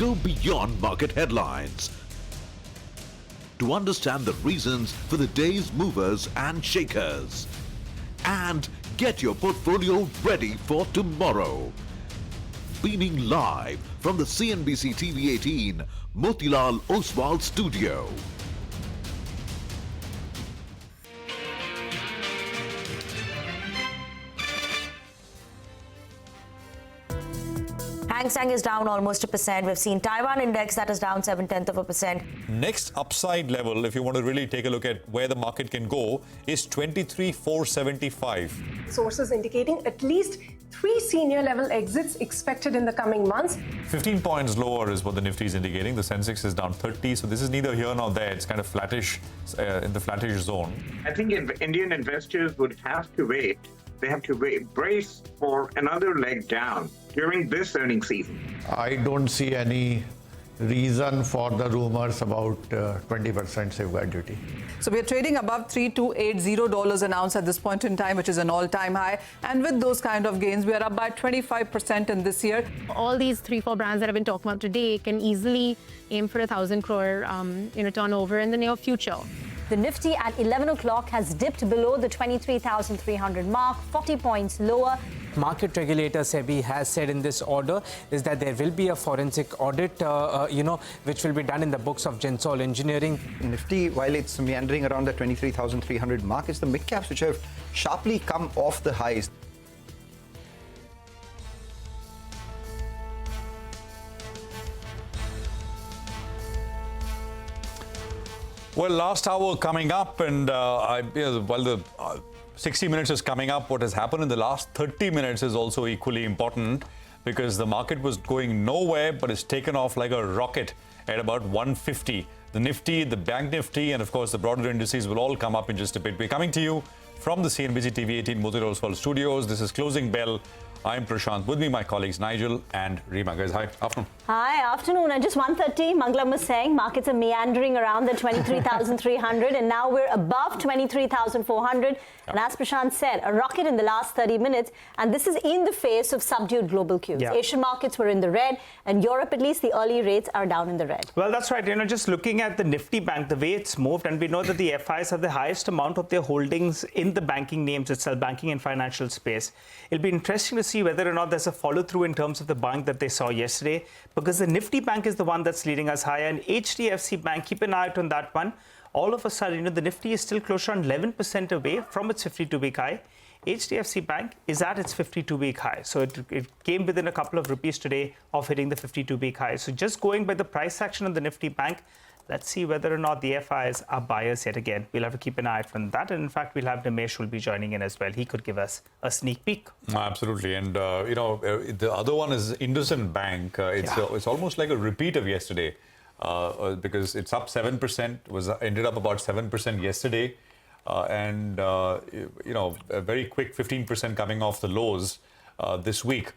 Go beyond market headlines to understand the reasons for the day's movers and shakers. And get your portfolio ready for tomorrow. Beaming live from the CNBC-TV18 Motilal Oswal studio. Hang Seng is down almost 1%. We've seen Taiwan index that is down 0.7%. Next upside level, if you want to really take a look at where the market can go, is 23,475. Sources indicating at least 3 senior level exits expected in the coming months. 15 points lower is what the Nifty is indicating. The sensex is down 30, so this is neither here nor there. It's kind of flattish, in the flattish zone. I think Indian investors would have to wait. They have to brace for another leg down during this earnings season. I don't see any reason for the rumors about 20% safeguard duty. So we're trading above $3,280 an ounce at this point in time, which is an all-time high. And with those kind of gains, we are up by 25% in this year. All these 3-4 brands that I've been talking about today can easily aim for 1,000 crore turnover in the near future. The Nifty at 11 o'clock has dipped below the 23,300 mark, 40 points lower. Market regulator SEBI has said in this order is that there will be a forensic audit, which will be done in the books of Gensol Engineering. Nifty, while it's meandering around the 23,300 mark, it's the mid caps which have sharply come off the highs. Well, last hour coming up, and while the 60 minutes is coming up, what has happened in the last 30 minutes is also equally important, because the market was going nowhere, but it's taken off like a rocket at about 150. The Nifty, the Bank Nifty, and of course the broader indices will all come up in just a bit. We're coming to you from the CNBC-TV18 Motilal Oswal studios. This is Closing Bell. I'm Prashant. With me, my colleagues Nigel and Reema. Guys, hi. Afternoon. Hi, afternoon. At just 1:30, Manglam was saying markets are meandering around the 23,300 and now we're above 23,400. And as Prashant said, a rocket in the last 30 minutes. And this is in the face of subdued global cues. Asian markets were in the red, and Europe, at least the early rates are down in the red. Well, that's right. Just looking at the Nifty Bank, the way it's moved, and we know that the FIs have the highest amount of their holdings in the banking names itself, banking and financial space. It'll be interesting to see whether or not there's a follow-through in terms of the buying that they saw yesterday, because the Nifty Bank is the one that's leading us higher, and HDFC Bank, keep an eye out on that one. All of a sudden, the Nifty is still closer on 11% away from its 52-week high. HDFC Bank is at its 52-week high. So it came within a couple of rupees today of hitting the 52-week high. So just going by the price action on the Nifty Bank, let's see whether or not the FIs are buyers yet again. We'll have to keep an eye out on that. And in fact, we'll have Nimesh who will be joining in as well. He could give us a sneak peek. Absolutely. And, the other one is IndusInd Bank. It's almost like a repeat of yesterday, because it's up 7%, ended up about 7% yesterday. A very quick 15% coming off the lows this week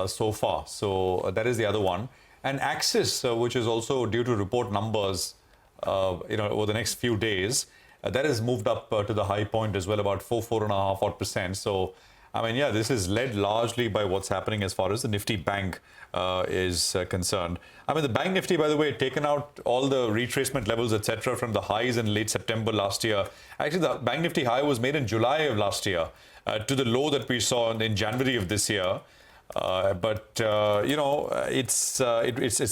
so far. So that is the other one. And Axis, which is also due to report numbers, over the next few days, that has moved up to the high point as well, about 4.5%. So, this is led largely by what's happening as far as the Nifty Bank is concerned. The Bank Nifty, by the way, taken out all the retracement levels, etc., from the highs in late September last year. Actually, the Bank Nifty high was made in July of last year to the low that we saw in January of this year. It's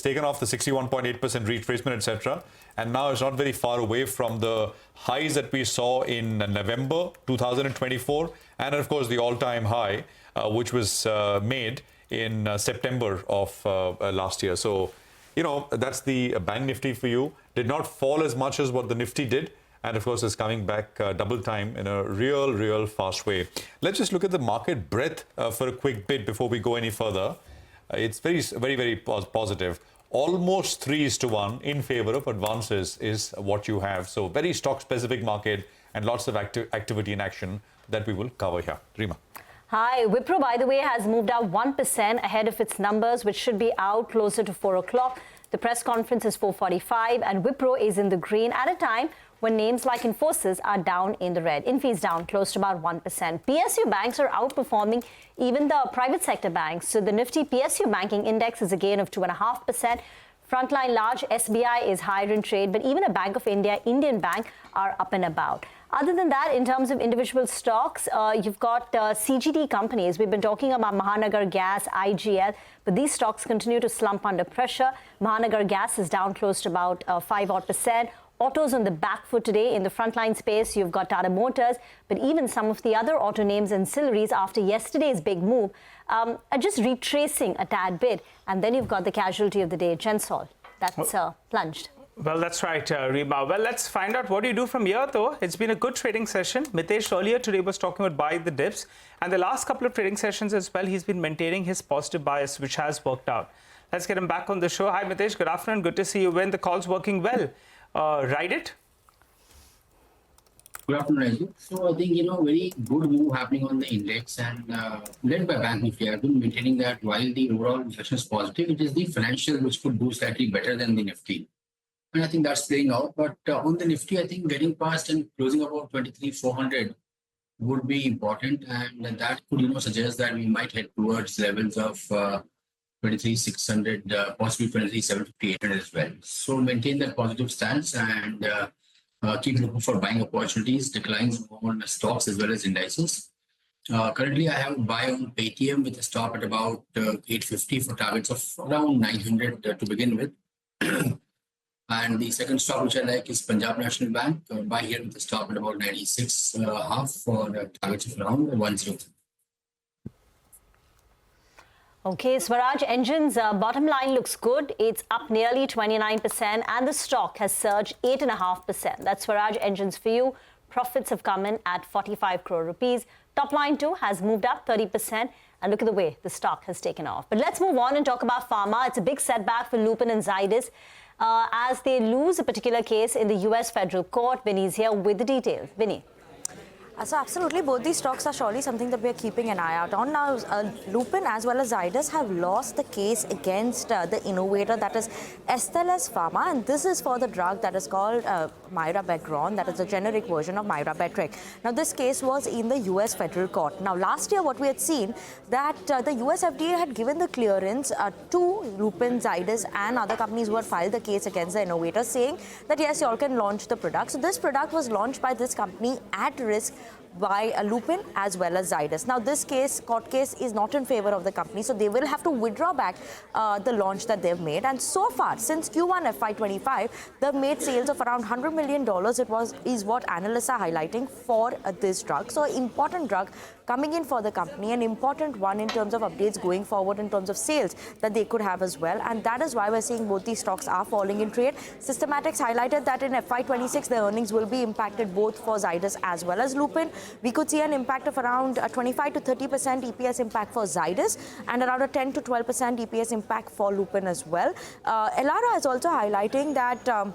taken off the 61.8% retracement, etc. And now it's not very far away from the highs that we saw in November 2024. And of course, the all-time high, which was made in September of last year. So, that's the Bank Nifty for you. Did not fall as much as what the Nifty did. And of course, it's coming back double time in a real fast way. Let's just look at the market breadth for a quick bit before we go any further. It's very positive. Almost 3:1 in favor of advances is what you have. So very stock-specific market and lots of activity in action that we will cover here. Reema. Hi. Wipro, by the way, has moved out 1% ahead of its numbers, which should be out closer to 4 o'clock. The press conference is 4:45, and Wipro is in the green at a time when names like Infosys are down in the red. Infy is down close to about 1%. PSU banks are outperforming even the private sector banks. So the Nifty PSU banking index is a gain of 2.5%. Frontline large SBI is higher in trade, but even a Bank of India, Indian Bank are up and about. Other than that, in terms of individual stocks, you've got CGD companies. We've been talking about Mahanagar Gas, IGL, but these stocks continue to slump under pressure. Mahanagar Gas is down close to about 5% Autos on the back foot today. In the frontline space, you've got Tata Motors, but even some of the other auto names ancillaries after yesterday's big move are just retracing a tad bit. And then you've got the casualty of the day, Gensol, that's plunged. Well, that's right, Rima. Well, let's find out what do you do from here, though. It's been a good trading session. Mitesh earlier today was talking about buy the dips. And the last couple of trading sessions as well, he's been maintaining his positive bias, which has worked out. Let's get him back on the show. Hi, Mitesh. Good afternoon. Good to see you when the call's working well. Ride it. Good afternoon, Raju. So I think, very good move happening on the index and led by Bank Nifty. I've been maintaining that while the overall session is positive, it is the financial which could do slightly better than the Nifty. And I think that's playing out. But on the Nifty, I think getting past and closing about 23,400 would be important. And that could, suggest that we might head towards levels of 23,600, possibly 23,750, 800 as well. So maintain that positive stance and keep looking for buying opportunities, declines on stocks as well as indices. Currently, I have a buy on Paytm with a stop at about 850 for targets of around 900 to begin with. And the second stock which I like is Punjab National Bank. Buy here with a stop at about 96.5 for targets of around 103. Okay, Swaraj Engines bottom line looks good. It's up nearly 29% and the stock has surged 8.5%. That's Swaraj Engines for you. Profits have come in at 45 crore rupees. Top line too has moved up 30%. And look at the way the stock has taken off. But let's move on and talk about Pharma. It's a big setback for Lupin and Zydus as they lose a particular case in the US federal court. Vinny's here with the details. Vinny. So absolutely, both these stocks are surely something that we are keeping an eye out on. Now, Lupin as well as Zydus have lost the case against the innovator, that is Astellas Pharma, and this is for the drug that is called Myrabegron, that is a generic version of Myrbetriq. Now, this case was in the US federal court. Now, last year, what we had seen that the US FDA had given the clearance to Lupin, Zydus, and other companies who had filed the case against the innovator, saying that yes, you all can launch the product. So, this product was launched by this company at risk by Lupin as well as Zydus. Now, this court case is not in favor of the company, so they will have to withdraw back the launch that they've made. And so far, since Q1 FY25, they've made sales of around $100 million. Is what analysts are highlighting for this drug. So, important drug coming in for the company, an important one in terms of updates going forward in terms of sales that they could have as well. And that is why we're seeing both these stocks are falling in trade. Systematics highlighted that in FY26, the earnings will be impacted both for Zydus as well as Lupin. We could see an impact of around 25 to 30% EPS impact for Zydus and around a 10 to 12% EPS impact for Lupin as well. Elara is also highlighting that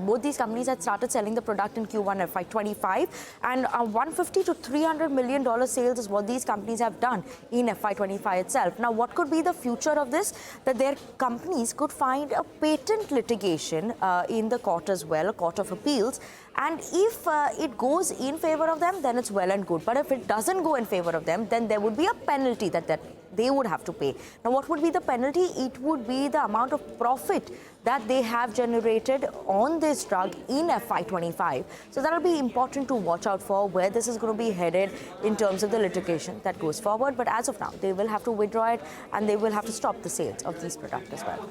both these companies had started selling the product in Q1 FY25 and $150 to $300 million sales is what these companies have done in FY25 itself. Now, what could be the future of this? That their companies could find a patent litigation in the court as well, a court of appeals. And if it goes in favor of them, then it's well and good. But if it doesn't go in favor of them, then there would be a penalty that they would have to pay. Now, what would be the penalty? It would be the amount of profit that they have generated on this drug in FY25. So that will be important to watch out for where this is going to be headed in terms of the litigation that goes forward. But as of now, they will have to withdraw it and they will have to stop the sales of this product as well.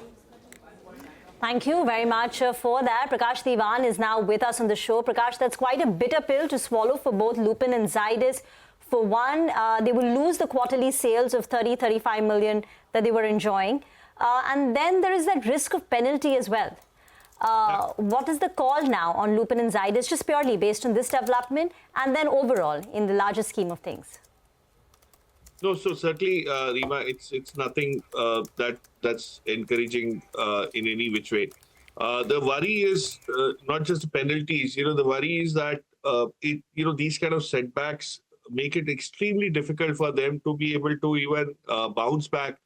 Thank you very much for that. Prakash Diwan is now with us on the show. Prakash, that's quite a bitter pill to swallow for both Lupin and Zydus. For one, they will lose the quarterly sales of 35 million that they were enjoying. And then there is that risk of penalty as well. What is the call now on Lupin and Zydus, just purely based on this development and then overall in the larger scheme of things? No, so certainly, Rima, it's nothing that's encouraging in any which way. The worry is not just the penalties. The worry is that these kind of setbacks make it extremely difficult for them to be able to even bounce back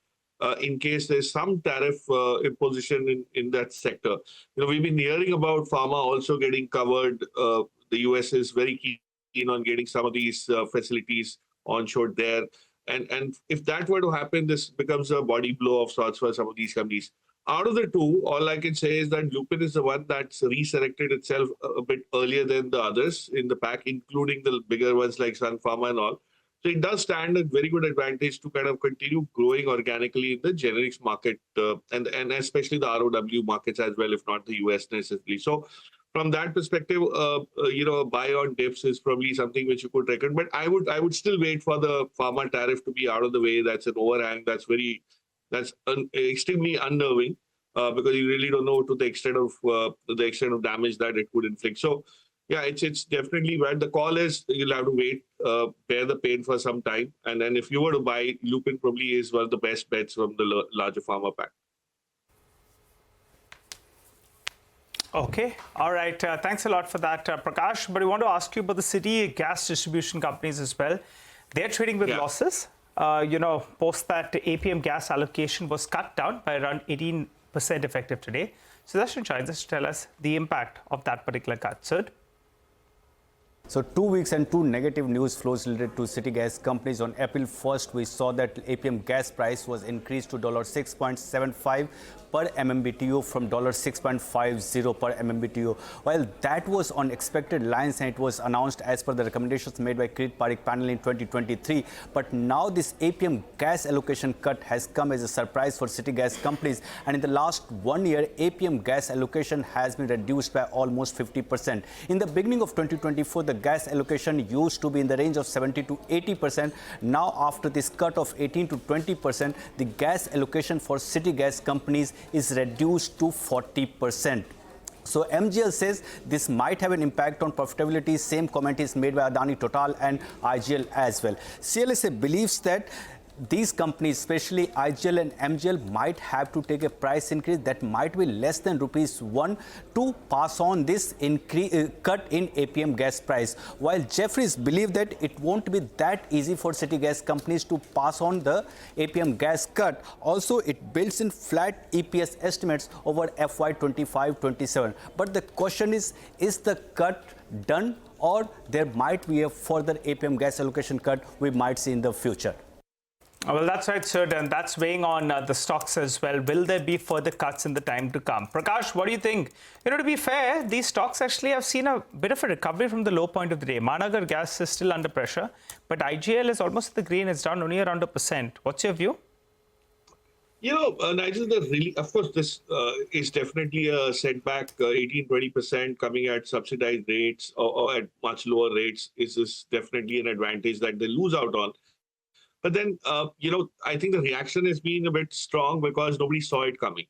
in case there's some tariff imposition in that sector. We've been hearing about pharma also getting covered. The US is very keen on getting some of these facilities onshore there. And if that were to happen, this becomes a body blow of sorts for some of these companies. out of the two, all I can say is that Lupin is the one that's resurrected itself a bit earlier than the others in the pack, including the bigger ones like Sun Pharma and all. So it does stand a very good advantage to kind of continue growing organically in the generics market and especially the ROW markets as well, if not the US necessarily. So from that perspective, buy on dips is probably something which you could reckon. But I would still wait for the pharma tariff to be out of the way. That's an overhang. That's extremely unnerving because you really don't know to the extent of damage that it could inflict. So yeah, it's definitely bad. The call is you'll have to wait, bear the pain for some time, and then if you were to buy, Lupin probably is one of the best bets from the larger pharma pack. Okay. All right. Thanks a lot for that, Prakash. But we want to ask you about the city gas distribution companies as well. They're trading with losses. Post that APM gas allocation was cut down by around 18% effective today. So that should join us to tell us the impact of that particular cut. Sir? So 2 weeks and 2 negative news flows related to city gas companies. On April 1st, we saw that APM gas price was increased to $6.75 per MMBTU from $6.50 per MMBTU. While that was on expected lines and it was announced as per the recommendations made by Kirit Parikh panel in 2023. But now this APM gas allocation cut has come as a surprise for city gas companies. And in the last 1 year, APM gas allocation has been reduced by almost 50%. In the beginning of 2024, the gas allocation used to be in the range of 70 to 80%. Now, after this cut of 18 to 20%, the gas allocation for city gas companies is reduced to 40%. So MGL says this might have an impact on profitability. Same comment is made by Adani Total and IGL as well. CLSA believes that these companies, especially IGL and MGL, might have to take a price increase that might be less than ₹1 to pass on this cut in APM gas price. While Jefferies believe that it won't be that easy for city gas companies to pass on the APM gas cut. Also, it builds in flat EPS estimates over FY 25-27. But the question is the cut done, or there might be a further APM gas allocation cut we might see in the future? Well, that's right, sir, and that's weighing on the stocks as well. Will there be further cuts in the time to come? Prakash, what do you think? To be fair, these stocks actually have seen a bit of a recovery from the low point of the day. Mahanagar Gas is still under pressure, but IGL is almost at the green. It's down only around 1%. What's your view? Nigel, of course, this is definitely a setback. 18-20% coming at subsidized rates or at much lower rates is definitely an advantage that they lose out on. But then, I think the reaction has been a bit strong because nobody saw it coming.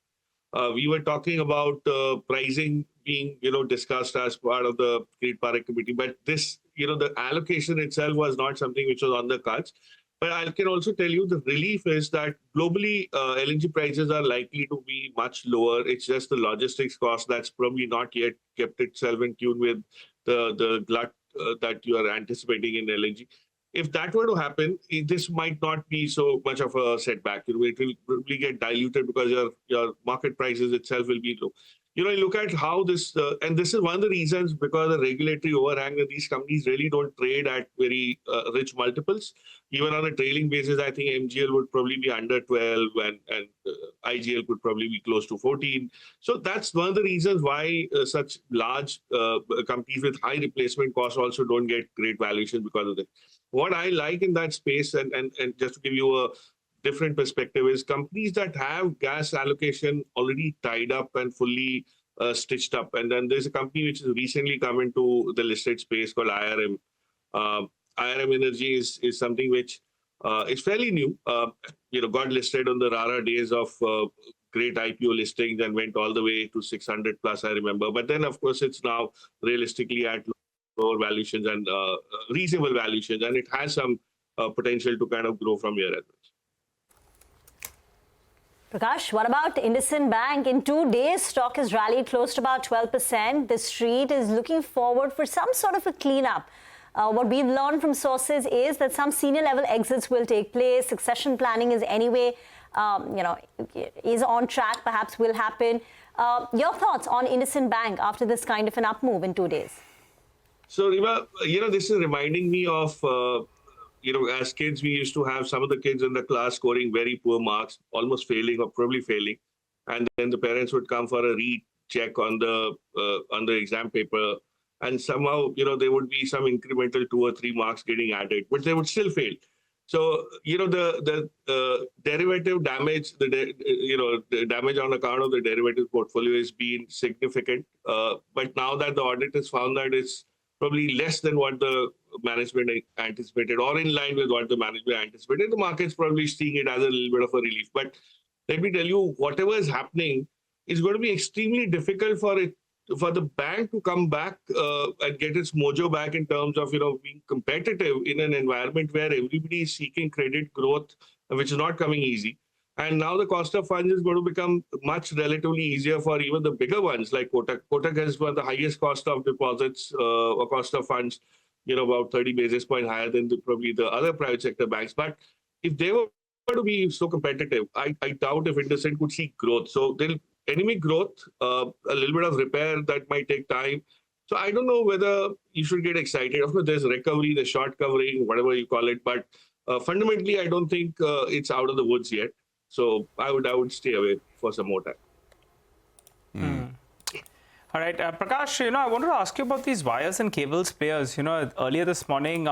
We were talking about pricing being, discussed as part of the Kirit Parikh committee. But this, the allocation itself was not something which was on the cards. But I can also tell you the relief is that globally, LNG prices are likely to be much lower. It's just the logistics cost that's probably not yet kept itself in tune with the glut that you are anticipating in LNG. If that were to happen, this might not be so much of a setback. It will probably get diluted because your market prices itself will be low. You look at how this, and this is one of the reasons because the regulatory overhang that these companies really don't trade at very rich multiples. Even on a trailing basis, I think MGL would probably be under 12 and IGL could probably be close to 14. So that's one of the reasons why such large companies with high replacement costs also don't get great valuation because of it. What I like in that space, and just to give you a different perspective, is companies that have gas allocation already tied up and fully stitched up. And then there's a company which has recently come into the listed space called IRM. IRM Energy is something which is fairly new. Got listed on the RARA days of great IPO listings and went all the way to 600 plus, I remember. But then, of course, it's now realistically at lower valuations and reasonable valuations, and it has some potential to kind of grow from here as well. Prakash, what about IndusInd Bank? In 2 days, stock has rallied close to about 12%. The street is looking forward for some sort of a cleanup. What we've learned from sources is that some senior level exits will take place. Succession planning is anyway, is on track, perhaps will happen. Your thoughts on IndusInd Bank after this kind of an up move in 2 days? So, Rima, this is reminding me of, as kids, we used to have some of the kids in the class scoring very poor marks, almost failing or probably failing. and then the parents would come for a recheck on the exam paper, and somehow, there would be some incremental 2 or 3 marks getting added, but they would still fail. So, the derivative damage, the damage on account of the derivative portfolio has been significant. But now that the audit has found that it's probably less than what the management anticipated, or in line with what the management anticipated, the market's probably seeing it as a little bit of a relief. But let me tell you, whatever is happening is going to be extremely difficult for the bank to come back and get its mojo back in terms of being competitive in an environment where everybody is seeking credit growth, which is not coming easy. And now the cost of funds is going to become much relatively easier for even the bigger ones like Kotak. Kotak has one of the highest cost of deposits or cost of funds, about 30 basis points higher than probably the other private sector banks. But if they were to be so competitive, I doubt if IndusInd could see growth. So they'll anemic growth, a little bit of repair that might take time. So I don't know whether you should get excited. Of course, there's recovery, the short covering, whatever you call it. But fundamentally, I don't think it's out of the woods yet. So I would stay away for some more time. All right, Prakash, I wanted to ask you about these wires and cables players. Earlier this morning,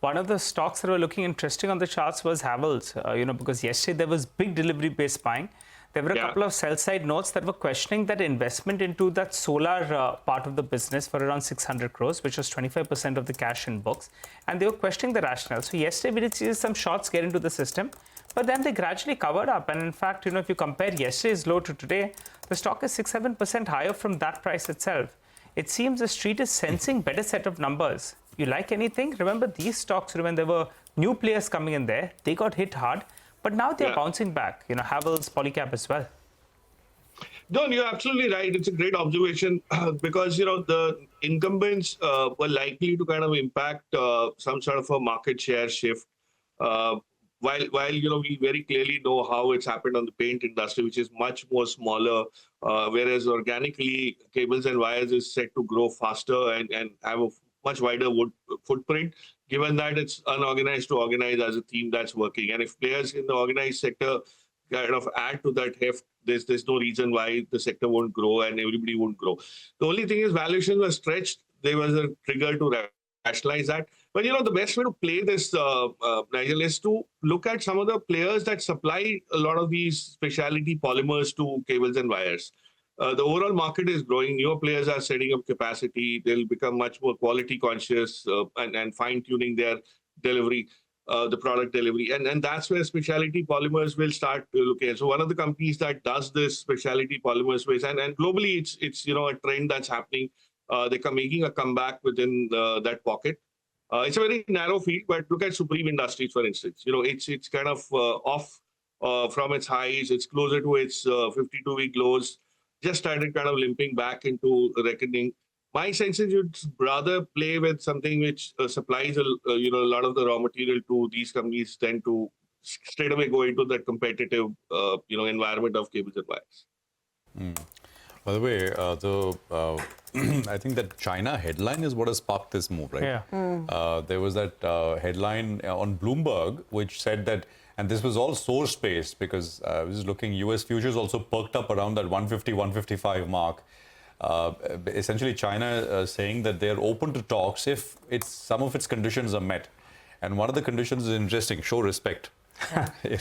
one of the stocks that were looking interesting on the charts was Havells, because yesterday there was big delivery-based buying. There were a couple of sell-side notes that were questioning that investment into that solar part of the business for around 600 crores, which was 25% of the cash in books. And they were questioning the rationale. So yesterday we did see some shots get into the system, but then they gradually covered up. And in fact, if you compare yesterday's low to today, the stock is 6-7% higher from that price itself. It seems the street is sensing better set of numbers. You like anything? Remember these stocks, when there were new players coming in there, they got hit hard. But now they're bouncing back, Havells, Polycab as well. No, you're absolutely right. It's a great observation because, the incumbents were likely to kind of impact some sort of a market share shift. While we very clearly know how it's happened on the paint industry, which is much more smaller, whereas organically cables and wires is set to grow faster and have a much wider footprint, given that it's unorganized to organized as a theme that's working. And if players in the organized sector kind of add to that heft, there's no reason why the sector won't grow and everybody won't grow. The only thing is valuations were stretched. There was a trigger to rationalize that. But, the best way to play this, Nigel, is to look at some of the players that supply a lot of these specialty polymers to cables and wires. The overall market is growing. Newer players are setting up capacity. They'll become much more quality conscious and fine-tuning their delivery, the product delivery. And that's where specialty polymers will start looking at. So one of the companies that does this specialty polymer space, and globally it's a trend that's happening. They're making a comeback within that pocket. It's a very narrow field, but look at Supreme Industries, for instance. It's kind of off from its highs. It's closer to its 52-week lows. Just started kind of limping back into reckoning. My sense is you'd rather play with something which supplies a lot of the raw material to these companies than to straight away go into that competitive environment of cables and wires. By the way, I think that China headline is what has sparked this move, right? Yeah. There was that headline on Bloomberg which said that, and this was all source-based because I was looking, US futures also perked up around that 150, 155 mark. Essentially, China saying that they're open to talks if some of its conditions are met. And one of the conditions is interesting, show respect. Yeah.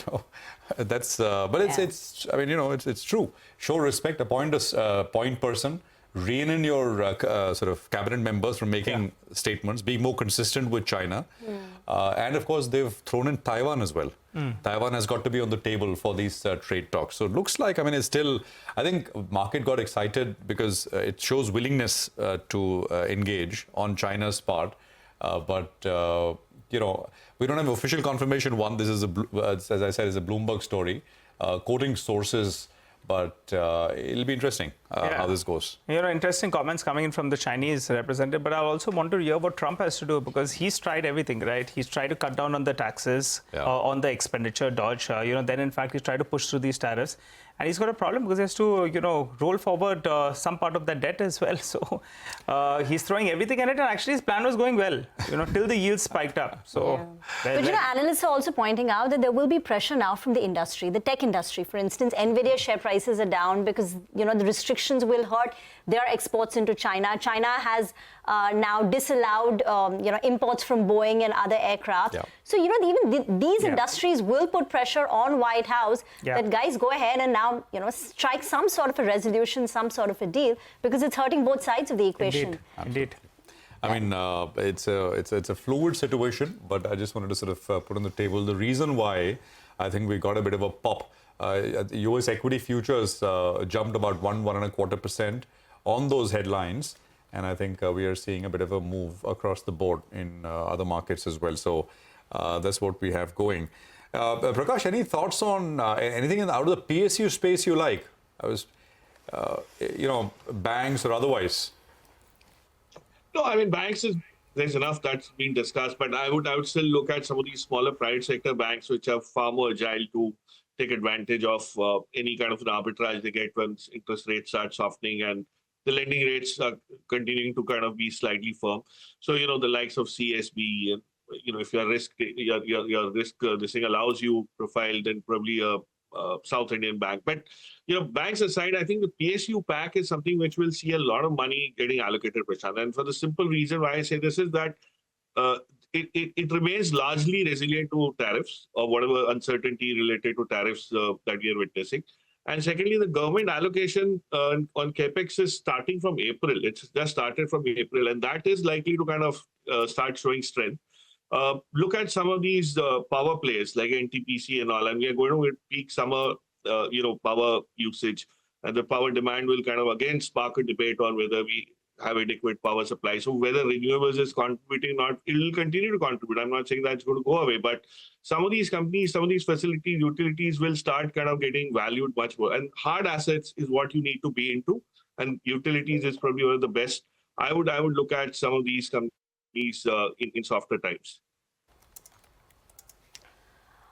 That's, but it's true. Show respect, appoint a point person, rein in your sort of cabinet members from making statements, be more consistent with China. And of course, they've thrown in Taiwan as well. Taiwan has got to be on the table for these trade talks. So it looks like, it's still, I think market got excited because it shows willingness to engage on China's part. But we don't have official confirmation. One, this is, as I said, is a Bloomberg story, quoting sources. But it'll be interesting how this goes. Interesting comments coming in from the Chinese representative. But I also want to hear what Trump has to do because he's tried everything, right? He's tried to cut down on the taxes, on the expenditure dodge. Then, in fact, he's tried to push through these tariffs. and he's got a problem because he has to, roll forward some part of that debt as well. So he's throwing everything at it, and actually his plan was going well, till the yields spiked up. So, But analysts are also pointing out that there will be pressure now from the industry, the tech industry. For instance, Nvidia share prices are down because the restrictions will hurt their exports into China. China has now disallowed imports from Boeing and other aircraft. Yeah. So even these industries will put pressure on White House that guys go ahead and now strike some sort of a resolution, some sort of a deal, because it's hurting both sides of the equation. Indeed. I mean, it's a fluid situation, but I just wanted to sort of put on the table the reason why I think we got a bit of a pop. U.S. equity futures jumped about 1.25% on those headlines, and I think we are seeing a bit of a move across the board in other markets as well. So that's what we have going. Prakash, any thoughts on anything out of the PSU space you like? I was, banks or otherwise. No, I mean, banks there's enough that's been discussed, but I would still look at some of these smaller private sector banks which are far more agile to take advantage of any kind of an arbitrage they get when interest rates start softening and the lending rates are continuing to kind of be slightly firm. So, the likes of CSB, and, if your risk, this thing allows you profile, then probably a South Indian bank. But, banks aside, I think the PSU pack is something which will see a lot of money getting allocated, Prashant. And for the simple reason why I say this is that it remains largely resilient to tariffs or whatever uncertainty related to tariffs that we are witnessing. And secondly, the government allocation on capex is starting from April. It's just started from April, and that is likely to kind of start showing strength. Look at some of these power players like NTPC and all, and we are going to peak summer, power usage, and the power demand will kind of again spark a debate on whether we have adequate power supply. So whether renewables is contributing or not, it will continue to contribute. I'm not saying that's going to go away, but some of these companies, some of these facilities, utilities will start kind of getting valued much more. And hard assets is what you need to be into, and utilities is probably one of the best. I would look at some of these companies in softer times.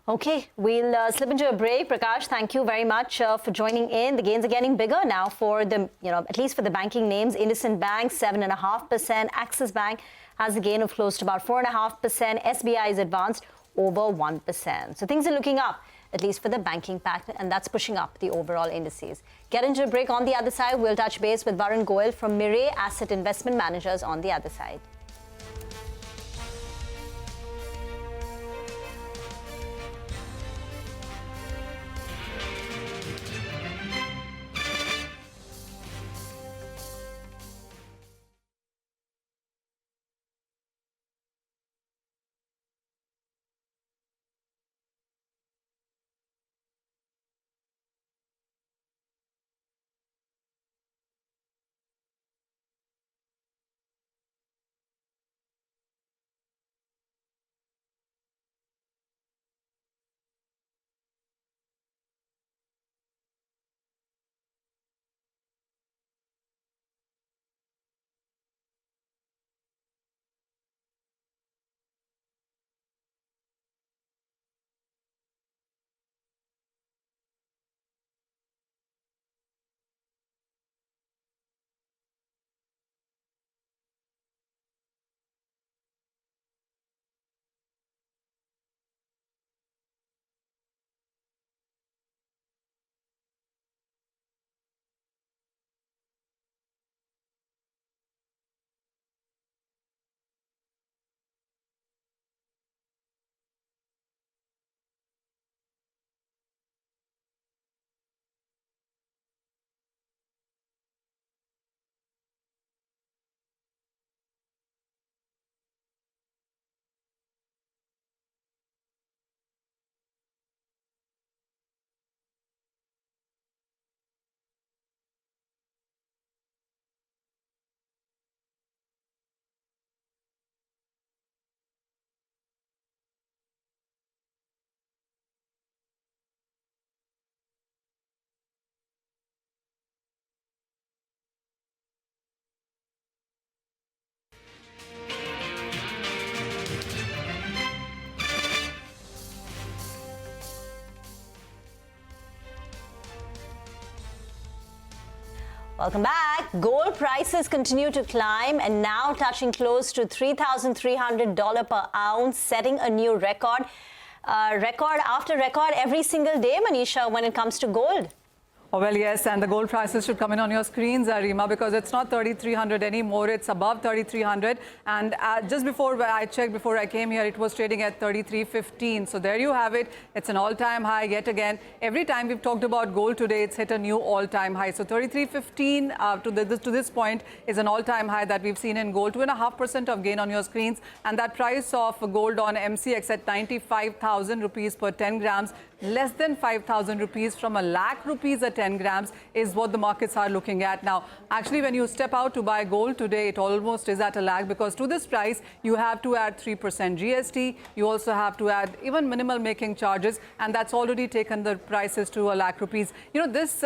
Okay, we'll slip into a break. Prakash, thank you very much for joining in. The gains are getting bigger now for the, at least for the banking names. IndusInd Bank, 7.5%. Axis Bank has a gain of close to about 4.5%. SBI is advanced over 1%. So things are looking up, at least for the banking pack, and that's pushing up the overall indices. Get into a break. On the other side, we'll touch base with Varun Goyal from Mirae Asset Investment Managers on the other side. Welcome back. Gold prices continue to climb and now touching close to $3,300 per ounce, setting a new record. Record after record every single day, Manisha, when it comes to gold. Oh, well, yes, and the gold prices should come in on your screens, Rima, because it's not 3,300 anymore. It's above 3,300. And just before I checked, before I came here, it was trading at 3,315. So there you have it. It's an all-time high yet again. Every time we've talked about gold today, it's hit a new all-time high. So 3,315 to this point is an all-time high that we've seen in gold. 2.5% of gain on your screens. And that price of gold on MCX at 95,000 rupees per 10 grams. Less than 5,000 rupees from a lakh rupees at 10 grams is what the markets are looking at now. Actually, when you step out to buy gold today, it almost is at a lakh, because to this price, you have to add 3% GST. You also have to add even minimal making charges, and that's already taken the prices to a lakh rupees. You know, this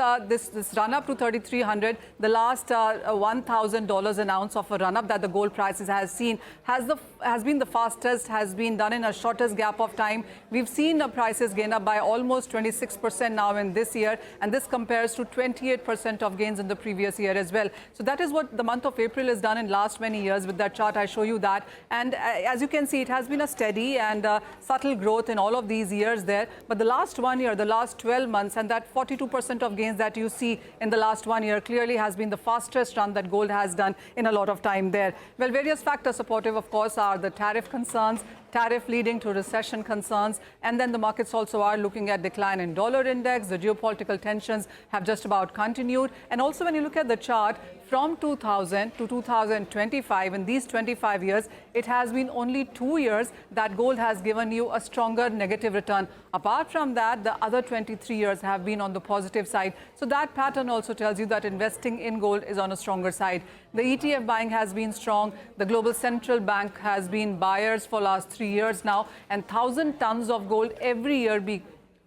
run up to 3,300, the last $1,000 an ounce of a run up that the gold prices has seen has been the fastest, has been done in a shortest gap of time. We've seen prices gain up by almost 26% now in this year, and this compares to 28% of gains in the previous year as well. So that is what the month of April has done in last many years. With that chart, I show you that. And as you can see, it has been a steady and subtle growth in all of these years there. But the last 1 year, the last 12 months, and that 42% of gains that you see in the last 1 year clearly has been the fastest run that gold has done in a lot of time there. Well, various factors supportive, of course, are the tariff concerns, tariff leading to recession concerns, and then the markets also are looking at decline in dollar index. The geopolitical tensions have just about continued. And also when you look at the chart, from 2000 to 2025, in these 25 years, it has been only 2 years that gold has given you a stronger negative return. Apart from that, the other 23 years have been on the positive side. So that pattern also tells you that investing in gold is on a stronger side. The ETF buying has been strong. The global central bank has been buyers for last 3 years now, and 1,000 tons of gold every year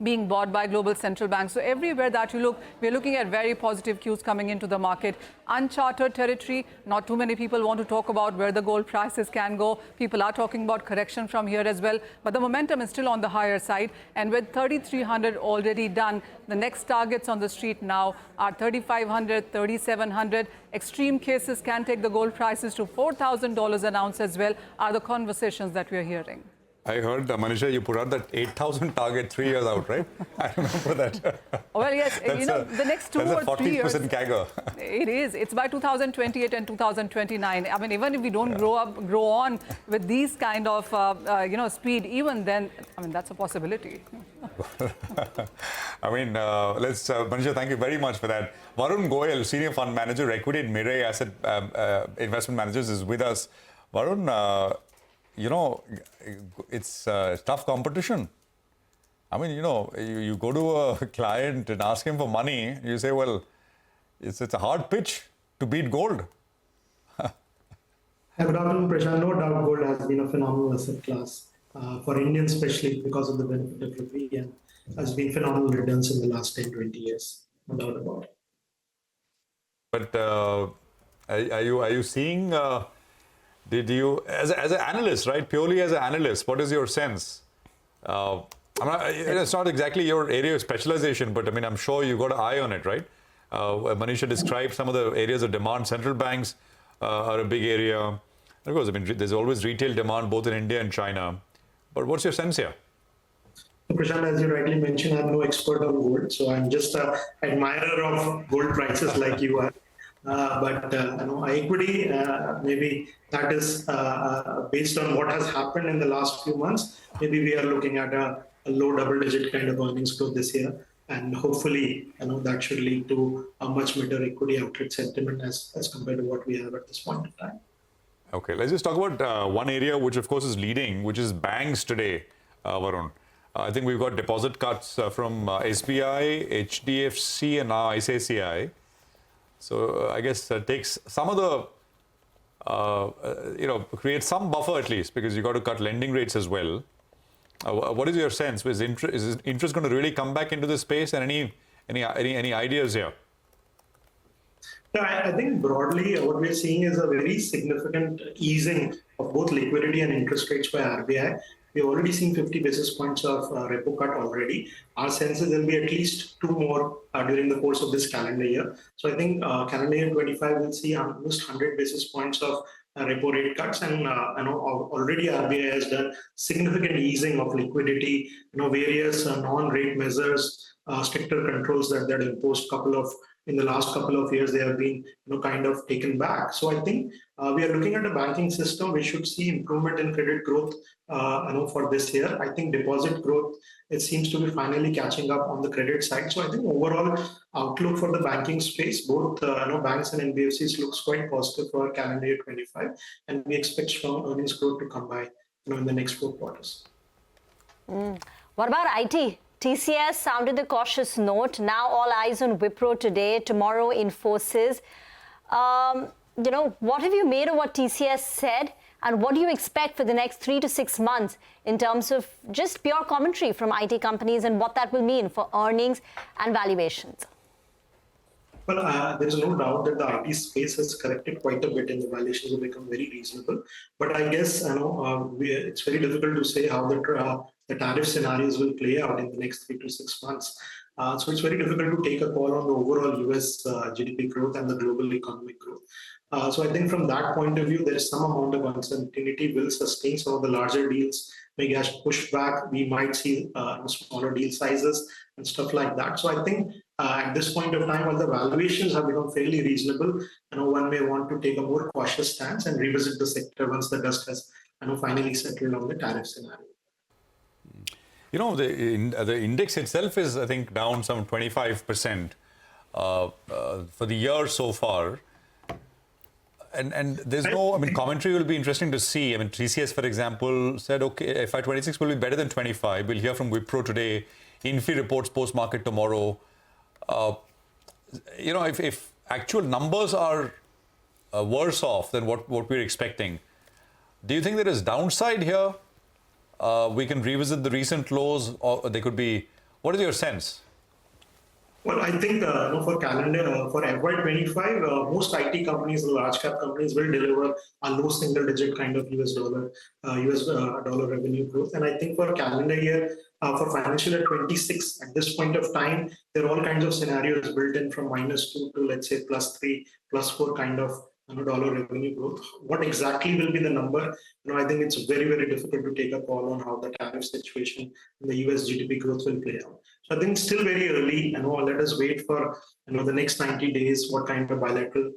being bought by global central banks. So everywhere that you look, we're looking at very positive cues coming into the market. Uncharted territory, not too many people want to talk about where the gold prices can go. People are talking about correction from here as well, but the momentum is still on the higher side. And with 3,300 already done, the next targets on the street now are 3,500, 3,700. Extreme cases can take the gold prices to $4,000 an ounce as well, are the conversations that we're hearing. I heard, Manisha, you put out that 8,000 target 3 years out, right? I remember that. Well, yes, you know, the next 2 or 3 years. That's a 40% CAGR. It is. It's by 2028 and 2029. I mean, even if we don't grow on with these kind of, speed, even then, I mean, that's a possibility. I mean, Manisha, thank you very much for that. Varun Goyal, Senior Fund Manager, Equity at Mirae Asset Investment Managers, is with us. Varun, it's tough competition. I mean, you go to a client and ask him for money, you say, well, it's a hard pitch to beat gold. Good afternoon, Prashant. No doubt gold has been a phenomenal asset class for Indians, especially because of the benefit of rupee, and has been phenomenal returns in the last 10, 20 years. No doubt about it. But are you seeing... Did you, as an analyst, right? Purely as an analyst, what is your sense? It's not exactly your area of specialization, but I mean, I'm sure you got an eye on it, right? Manisha described some of the areas of demand. Central banks are a big area. Of course, I mean, there's always retail demand both in India and China. But what's your sense here? Prashant, as you rightly mentioned, I'm no expert on gold, so I'm just an admirer of gold prices like you are. But equity, maybe that is based on what has happened in the last few months. Maybe we are looking at a low double-digit kind of earnings growth this year, and hopefully, that should lead to a much better equity outlet sentiment as compared to what we have at this point in time. Okay, let's just talk about one area which, of course, is leading, which is banks today, Varun. I think we've got deposit cuts from SBI, HDFC, and now ICICI. So I guess that takes some of the, create some buffer at least, because you got to cut lending rates as well. What is your sense? Is interest going to really come back into the space, and any ideas here? No, I think broadly what we're seeing is a very significant easing of both liquidity and interest rates by RBI. we've already seen 50 basis points of repo cut already. Our sense is there'll be at least 2 more during the course of this calendar year. So I think calendar year 25 will see almost 100 basis points of repo rate cuts, and already RBI has done significant easing of liquidity, various non-rate measures, stricter controls that imposed in the last couple of years, they have been kind of taken back. So I think we are looking at a banking system. We should see improvement in credit growth for this year. I think deposit growth, it seems to be finally catching up on the credit side. So I think overall outlook for the banking space, both banks and NBFCs looks quite positive for calendar year 25, and we expect strong earnings growth to come by in the next 4 quarters. What about IT? TCS sounded the cautious note. Now all eyes on Wipro today, tomorrow Infosys. What have you made of what TCS said, and what do you expect for the next 3 to 6 months in terms of just pure commentary from IT companies and what that will mean for earnings and valuations? Well, there's no doubt that the IT space has corrected quite a bit and the valuations have become very reasonable. But I guess it's very difficult to say how the tariff scenarios will play out in the next 3 to 6 months. So it's very difficult to take a call on the overall US GDP growth and the global economic growth. So I think from that point of view, there is some amount of uncertainty will sustain. Some of the larger deals may get pushed back. We might see smaller deal sizes and stuff like that. So I think at this point of time, while the valuations have become fairly reasonable, one may want to take a more cautious stance and revisit the sector once the dust has finally settled on the tariff scenario. The index itself is, I think, down some 25% for the year so far. And there's no, commentary will be interesting to see. TCS, for example, said, okay, FY26 will be better than 25. We'll hear from Wipro today. Infi reports post-market tomorrow. If actual numbers are worse off than what we're expecting, do you think there is downside here? We can revisit the recent lows, or they could be. What is your sense? Well, I think for FY25, most IT companies, the large cap companies, will deliver a low single-digit kind of US dollar revenue growth. And I think for calendar year, for financial year 26, at this point of time, there are all kinds of scenarios built in from -2 to let's say +3, +4 kind of dollar revenue growth. What exactly will be the number? I think it's very, very difficult to take a call on how the tariff situation in the US GDP growth will play out. So I think it's still very early. Let us wait for the next 90 days, what kind of bilateral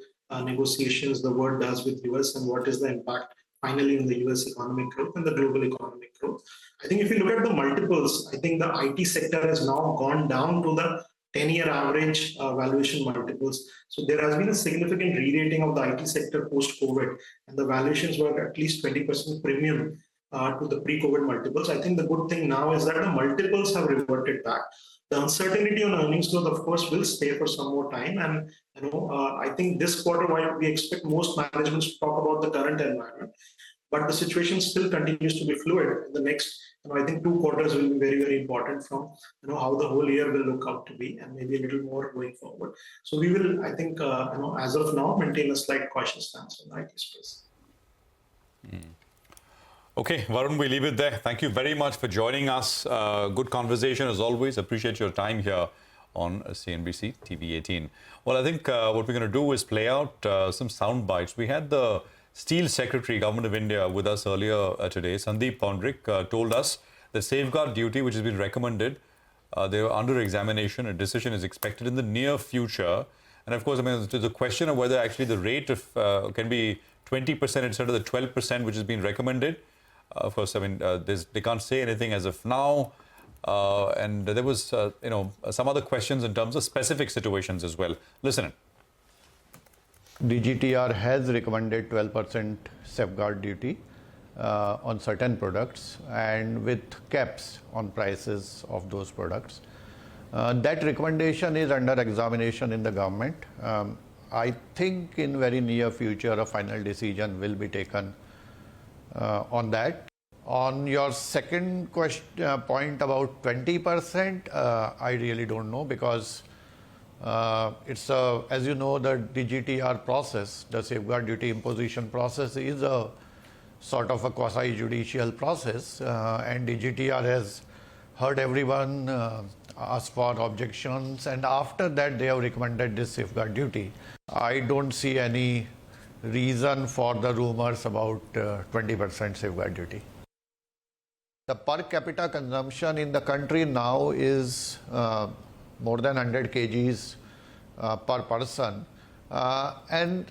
negotiations the world does with US and what is the impact finally in the US economic growth and the global economic growth. I think if you look at the multiples, I think the IT sector has now gone down to the 10-year average valuation multiples. So there has been a significant re-rating of the IT sector post-COVID, and the valuations were at least 20% premium to the pre-COVID multiples. I think the good thing now is that the multiples have reverted back. The uncertainty on earnings growth, of course, will stay for some more time. And I think this quarter, while we expect most managements to talk about the current environment, but the situation still continues to be fluid. The next, I think 2 quarters will be very, very important from how the whole year will look out to be, and maybe a little more going forward. So we will, I think, as of now, maintain a slight cautious stance on the IT space. Okay, Varun, we leave it there. Thank you very much for joining us. Good conversation as always. Appreciate your time here on CNBC TV18. Well, I think what we're going to do is play out some sound bites. We had the Steel Secretary, Government of India, with us earlier today. Sandeep Pondrik told us the safeguard duty, which has been recommended, they are under examination. A decision is expected in the near future. And of course, there's a question of whether actually the rate of can be 20% instead of the 12% which has been recommended. Of course, they can't say anything as of now. And there was, some other questions in terms of specific situations as well. Listen in. DGTR has recommended 12% safeguard duty on certain products and with caps on prices of those products. That recommendation is under examination in the government. I think in very near future a final decision will be taken on that. On your second point about 20%, I really don't know, because it's as you know, the DGTR process, the safeguard duty imposition process, is a sort of a quasi-judicial process, and DGTR has heard everyone, asked for objections, and after that they have recommended this safeguard duty. I don't see any reason for the rumors about 20% safeguard duty. The per capita consumption in the country now is more than 100 kgs per person, and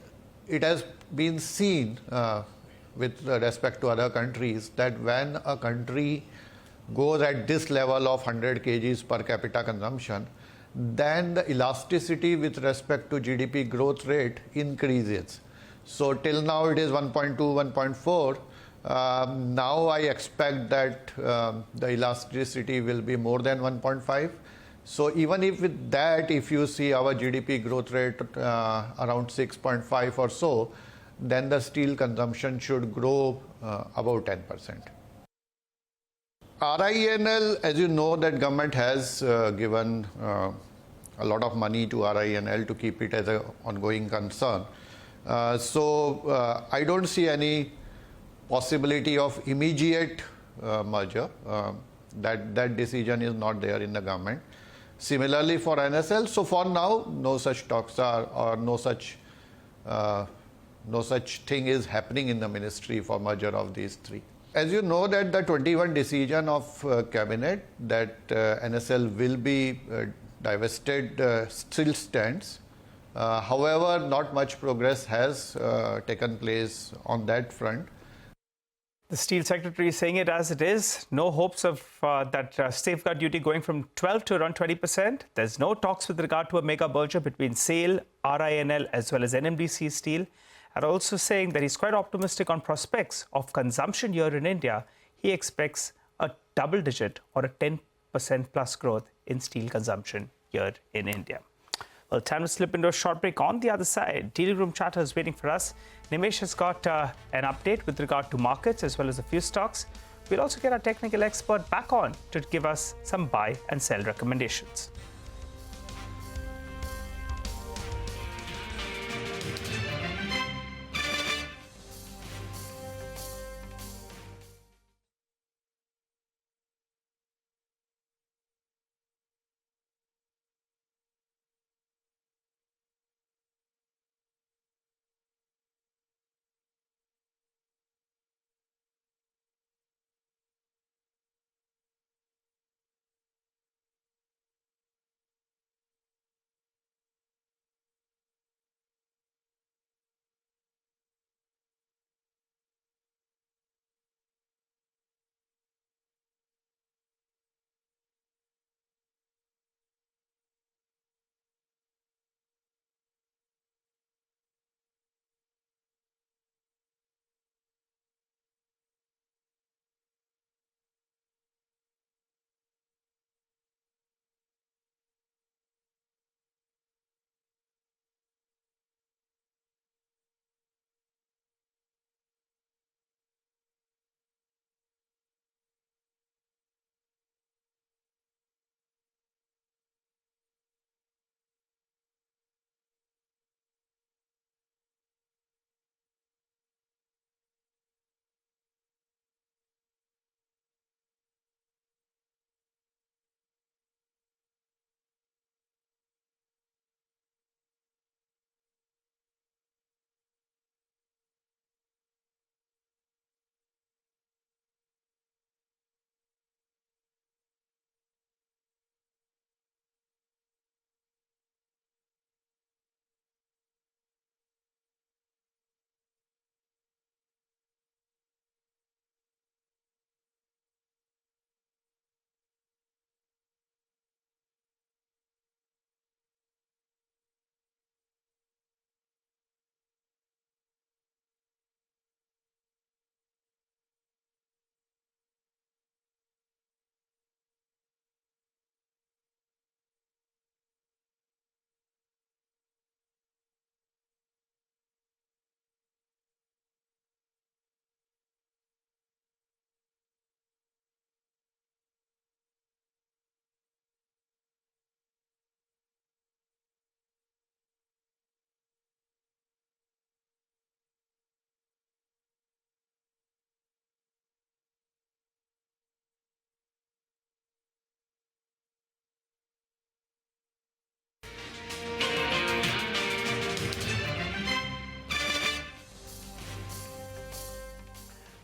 it has been seen with respect to other countries that when a country goes at this level of 100 kgs per capita consumption, then the elasticity with respect to GDP growth rate increases. So till now it is 1.2, 1.4. Now I expect that the elasticity will be more than 1.5. So even if with that, if you see our GDP growth rate around 6.5 or so, then the steel consumption should grow about 10%. RINL, as you know, that government has given a lot of money to RINL to keep it as an ongoing concern. So I don't see any possibility of immediate merger. That decision is not there in the government. Similarly for NSL, so for now, no such talks are, or no such thing is happening in the ministry for merger of these three. As you know that the 21 decision of cabinet that NSL will be divested still stands. However, not much progress has taken place on that front. The Steel Secretary is saying it as it is. No hopes of that safeguard duty going from 12 to around 20%. There's no talks with regard to a mega merger between SAIL, RINL as well as NMDC Steel. And also saying that he's quite optimistic on prospects of consumption here in India. He expects a double-digit or a 10% plus growth in steel consumption here in India. Well, time to slip into a short break. On the other side, dealing room chatter is waiting for us. Nimesh has got an update with regard to markets as well as a few stocks. We'll also get our technical expert back on to give us some buy and sell recommendations.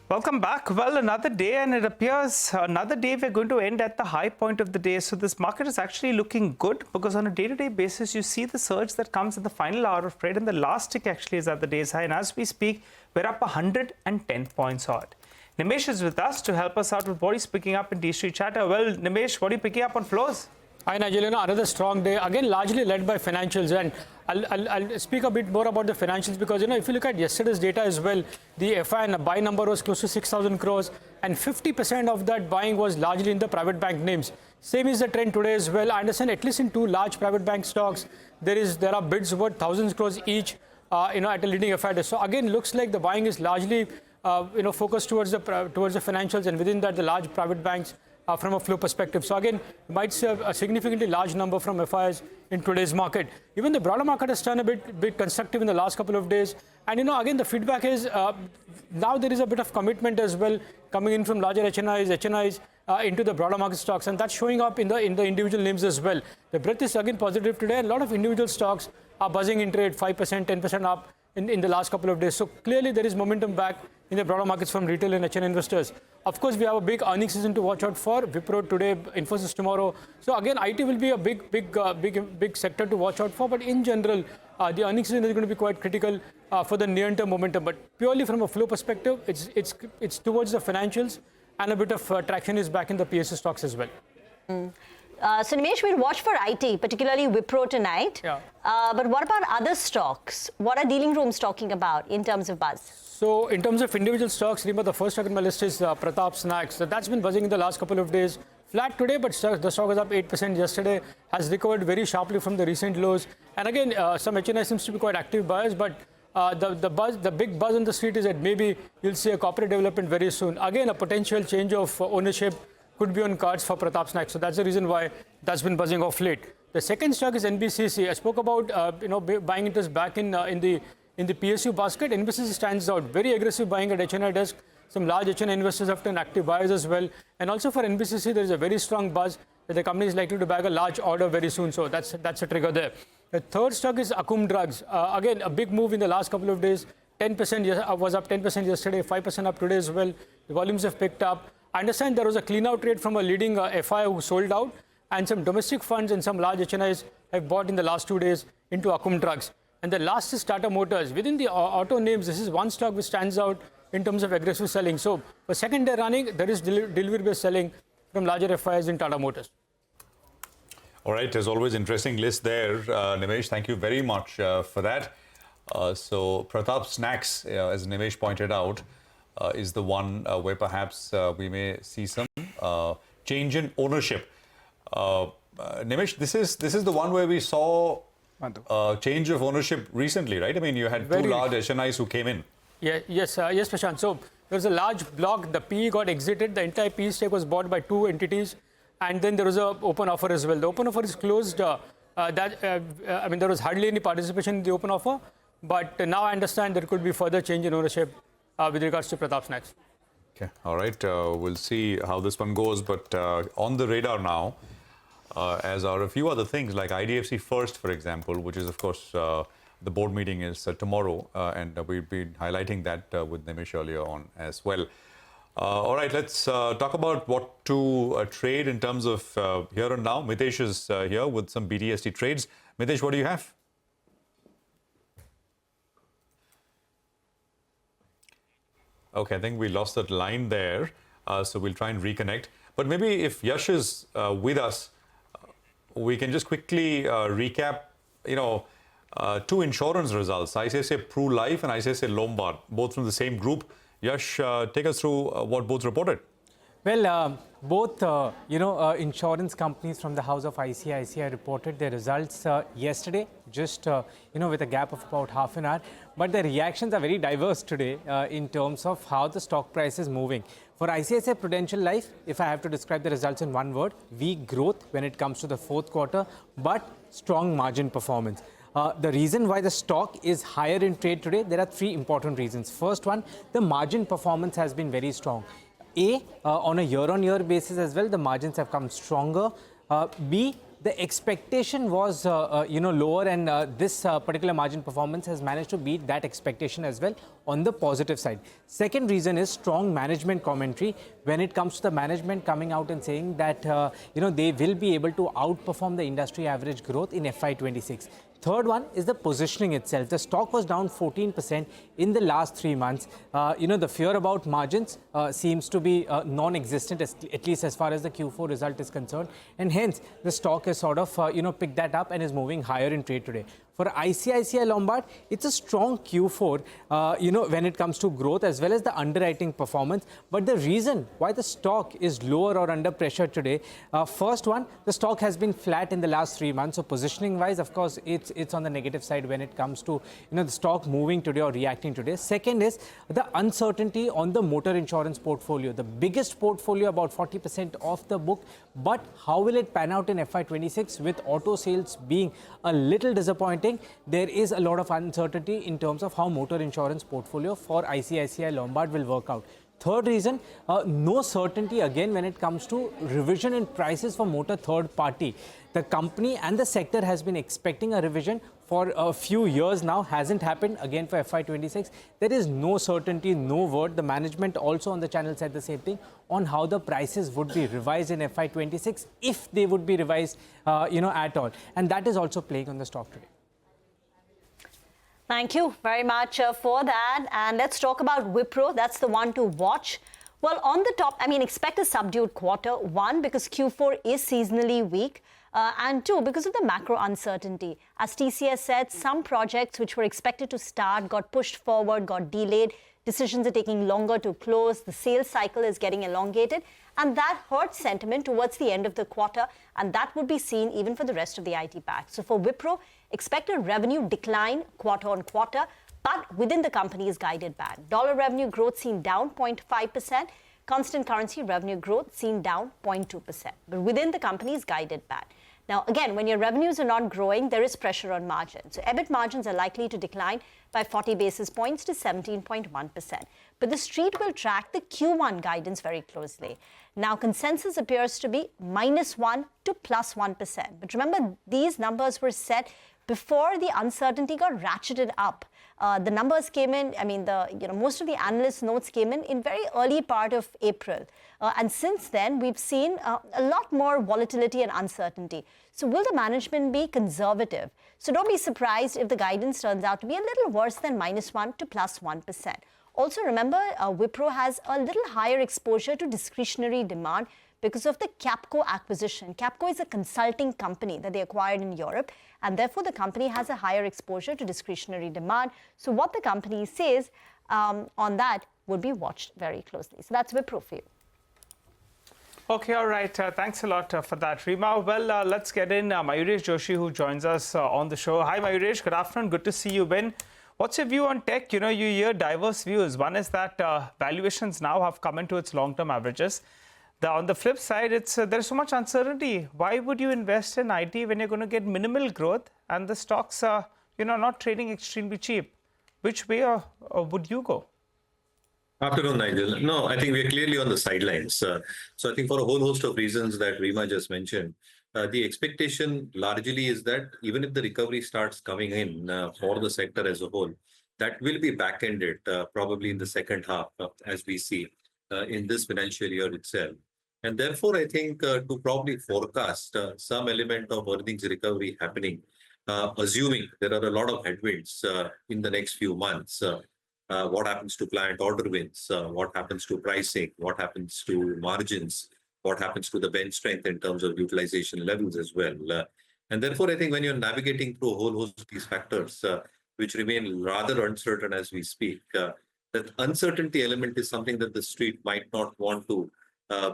Welcome back. Well, another day, and it appears another day we're going to end at the high point of the day. So this market is actually looking good because on a day-to-day basis, you see the surge that comes at the final hour of trade, and the last tick actually is at the day's high. And as we speak, we're up 110 points odd. Nimesh is with us to help us out with what he's picking up in D-Street Chatter. Well, Nimesh, what are you picking up on flows? Hi, Nigel. Another strong day, again largely led by financials, and I'll speak a bit more about the financials because, if you look at yesterday's data as well, the FI and buy number was close to 6,000 crores, and 50% of that buying was largely in the private bank names. Same is the trend today as well. I understand at least in two large private bank stocks, there are bids worth thousands crores each, at a leading FI. So again, looks like the buying is largely, focused towards the financials, and within that, the large private banks. From a flow perspective. So again, you might see a significantly large number from FIs in today's market. Even the broader market has turned a bit constructive in the last couple of days. And again, the feedback is now there is a bit of commitment as well coming in from larger HNIs into the broader market stocks, and that's showing up in the individual names as well. The breadth is again positive today, and a lot of individual stocks are buzzing in trade, 5%, 10% up in the last couple of days. So clearly there is momentum back in the broader markets from retail and HN investors. Of course, we have a big earnings season to watch out for. Wipro today, Infosys tomorrow. So again, IT will be a big sector to watch out for. But in general, the earnings season is going to be quite critical for the near-term momentum. But purely from a flow perspective, it's towards the financials, and a bit of traction is back in the PSU stocks as well. So Nimesh, we'll watch for IT, particularly Wipro tonight. Yeah. But what about other stocks? What are dealing rooms talking about in terms of buzz? So in terms of individual stocks, remember the first stock on my list is Pratap Snacks. So that's been buzzing in the last couple of days. Flat today, but the stock was up 8% yesterday, has recovered very sharply from the recent lows. And again, some HNI seems to be quite active buyers, but the big buzz on the street is that maybe you'll see a corporate development very soon. Again, a potential change of ownership could be on cards for Pratap Snacks. So that's the reason why that's been buzzing off late. The second stock is NBCC. I spoke about buying interest back in the PSU basket. NBCC stands out. Very aggressive buying at HNI desk. Some large HNI investors have turned active buyers as well. And also for NBCC, there is a very strong buzz that the company is likely to bag a large order very soon. So that's a trigger there. The third stock is Akum Drugs. Again, a big move in the last couple of days. 10% was up 10% yesterday, 5% up today as well. The volumes have picked up. I understand there was a clean-out trade from a leading FI who sold out, and some domestic funds and some large HNIs have bought in the last 2 days into Akum Drugs. And the last is Tata Motors. Within the auto names, this is one stock which stands out in terms of aggressive selling. So for second day running, there is delivery-based selling from larger FIs in Tata Motors. All right, as always, interesting list there. Nimesh, thank you very much for that. So Pratap Snacks, as Nimesh pointed out, is the one where perhaps we may see some change in ownership. Nimesh, this is the one where we saw change of ownership recently, right? I mean, you had two large HNIs who came in. Yeah, yes, Prashant. So there was a large block. The PE got exited. The entire PE stake was bought by two entities, and then there was an open offer as well. The open offer is closed. There was hardly any participation in the open offer, but now I understand there could be further change in ownership with regards to Pratap Snacks. Okay, all right. We'll see how this one goes. But on the radar now, as are a few other things like IDFC First, for example, which is, of course, the board meeting is tomorrow. And we've been highlighting that with Nimesh earlier on as well. All right, let's talk about what to trade in terms of here and now. Mitesh is here with some BTST trades. Mitesh, what do you have? Okay, I think we lost that line there, so we'll try and reconnect. But maybe if Yash is with us, we can just quickly recap, two insurance results, ICICI Pru Life and ICICI Lombard, both from the same group. Yash, take us through what both reported. Well, both, insurance companies from the house of ICICI reported their results yesterday, just, with a gap of about half an hour. But the reactions are very diverse today in terms of how the stock price is moving. For ICICI Prudential Life, if I have to describe the results in one word, weak growth when it comes to the fourth quarter, but strong margin performance. The reason why the stock is higher in trade today, there are three important reasons. First one, the margin performance has been very strong. A, on a year-on-year basis as well, the margins have come stronger. B, the expectation was, lower, and this particular margin performance has managed to beat that expectation as well on the positive side. Second reason is strong management commentary when it comes to the management coming out and saying that, they will be able to outperform the industry average growth in FY26. Third one is the positioning itself. The stock was down 14% in the last 3 months. The fear about margins seems to be non-existent, at least as far as the Q4 result is concerned. And hence, the stock has sort of, picked that up and is moving higher in trade today. For ICICI Lombard, it's a strong Q4, when it comes to growth as well as the underwriting performance. But the reason why the stock is lower or under pressure today, first one, the stock has been flat in the last 3 months. So positioning-wise, of course, it's on the negative side when it comes to, the stock moving today or reacting today. Second is the uncertainty on the motor insurance portfolio. The biggest portfolio, about 40% of the book. But how will it pan out in FY26 with auto sales being a little disappointing? There is a lot of uncertainty in terms of how motor insurance portfolio for ICICI Lombard will work out. Third reason, no certainty again when it comes to revision in prices for motor third party. The company and the sector has been expecting a revision for a few years now, hasn't happened again for FY26. There is no certainty, no word. The management also on the channel said the same thing on how the prices would be revised in FY26, if they would be revised, at all. And that is also playing on the stock today. Thank you very much for that. And let's talk about Wipro. That's the one to watch. Well, on the top, expect a subdued quarter. One, because Q4 is seasonally weak. And two, because of the macro uncertainty. As TCS said, some projects which were expected to start got pushed forward, got delayed. Decisions are taking longer to close. The sales cycle is getting elongated. And that hurts sentiment towards the end of the quarter. And that would be seen even for the rest of the IT pack. So for Wipro, expect a revenue decline quarter on quarter, but within the company's guided band. Dollar revenue growth seen down 0.5%. Constant currency revenue growth seen down 0.2%, but within the company's guided band. Now, again, when your revenues are not growing, there is pressure on margins. So EBIT margins are likely to decline by 40 basis points to 17.1%. But the street will track the Q1 guidance very closely. Now, consensus appears to be -1 to +1%. But remember, these numbers were set before the uncertainty got ratcheted up. The numbers came in, most of the analyst notes came in very early part of April. And since then, we've seen a lot more volatility and uncertainty. So will the management be conservative? So don't be surprised if the guidance turns out to be a little worse than -1 to +1%. Also remember, Wipro has a little higher exposure to discretionary demand because of the Capco acquisition. Capco is a consulting company that they acquired in Europe, and therefore the company has a higher exposure to discretionary demand. So what the company says on that would be watched very closely. So that's Wipro for you. Okay, all right. Thanks a lot for that, Rima. Well, let's get in Mayuresh Joshi, who joins us on the show. Hi, Mayuresh. Good afternoon. Good to see you, Ben. What's your view on tech? You hear diverse views. One is that valuations now have come into its long-term averages. On the flip side, there's so much uncertainty. Why would you invest in IT when you're going to get minimal growth and the stocks are, not trading extremely cheap? Which way would you go? Afternoon, Nigel. No, I think we're clearly on the sidelines. So I think for a whole host of reasons that Rima just mentioned, the expectation largely is that even if the recovery starts coming in for the sector as a whole, that will be back-ended probably in the second half as we see in this financial year itself. And therefore, I think to probably forecast some element of earnings recovery happening, assuming there are a lot of headwinds in the next few months, what happens to client order wins, what happens to pricing, what happens to margins, what happens to the bench strength in terms of utilization levels as well. And therefore, I think when you're navigating through a whole host of these factors, which remain rather uncertain as we speak, that uncertainty element is something that the street might not want to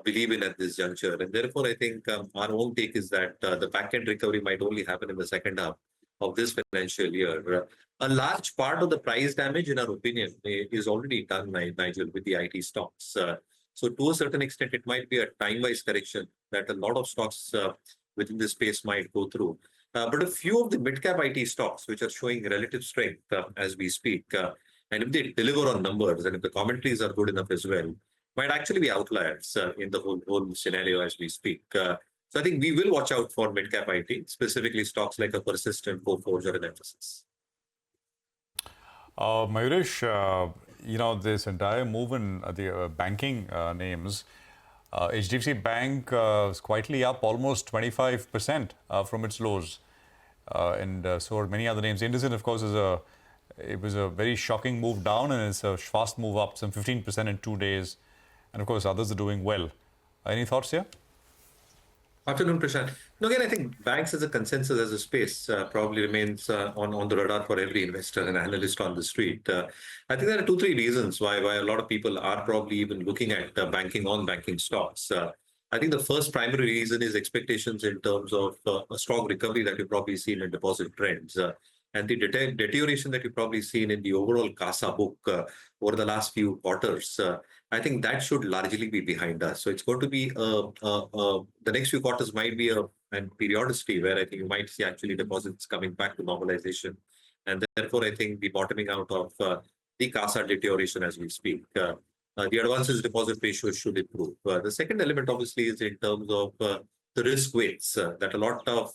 believe in at this juncture. And therefore, I think our own take is that the back-end recovery might only happen in the second half of this financial year. A large part of the price damage, in our opinion, is already done, Nigel, with the IT stocks. So to a certain extent, it might be a time-wise correction that a lot of stocks within this space might go through. But a few of the mid-cap IT stocks, which are showing relative strength as we speak, and if they deliver on numbers and if the commentaries are good enough as well, might actually be outliers in the whole scenario as we speak. So I think we will watch out for mid-cap IT, specifically stocks like a Persistent, Coforge, or an Emphasis. Mayuresh, this entire move in the banking names, HDFC Bank is quietly up almost 25% from its lows. And so are many other names. IndusInd, of course, it was a very shocking move down, and it's a fast move up, some 15% in 2 days. And of course, others are doing well. Any thoughts here? Afternoon, Prashant. No, again, I think banks as a consensus, as a space, probably remains on the radar for every investor and analyst on the street. I think there are 2-3 reasons why a lot of people are probably even looking at banking stocks. I think the first primary reason is expectations in terms of a strong recovery that you've probably seen in deposit trends. And the deterioration that you've probably seen in the overall CASA book over the last few quarters, I think that should largely be behind us. So it's going to be the next few quarters might be a periodicity where I think you might see actually deposits coming back to normalization. And therefore, I think the bottoming out of the CASA deterioration as we speak. The advances deposit ratio should improve. The second element, obviously, is in terms of the risk weights that a lot of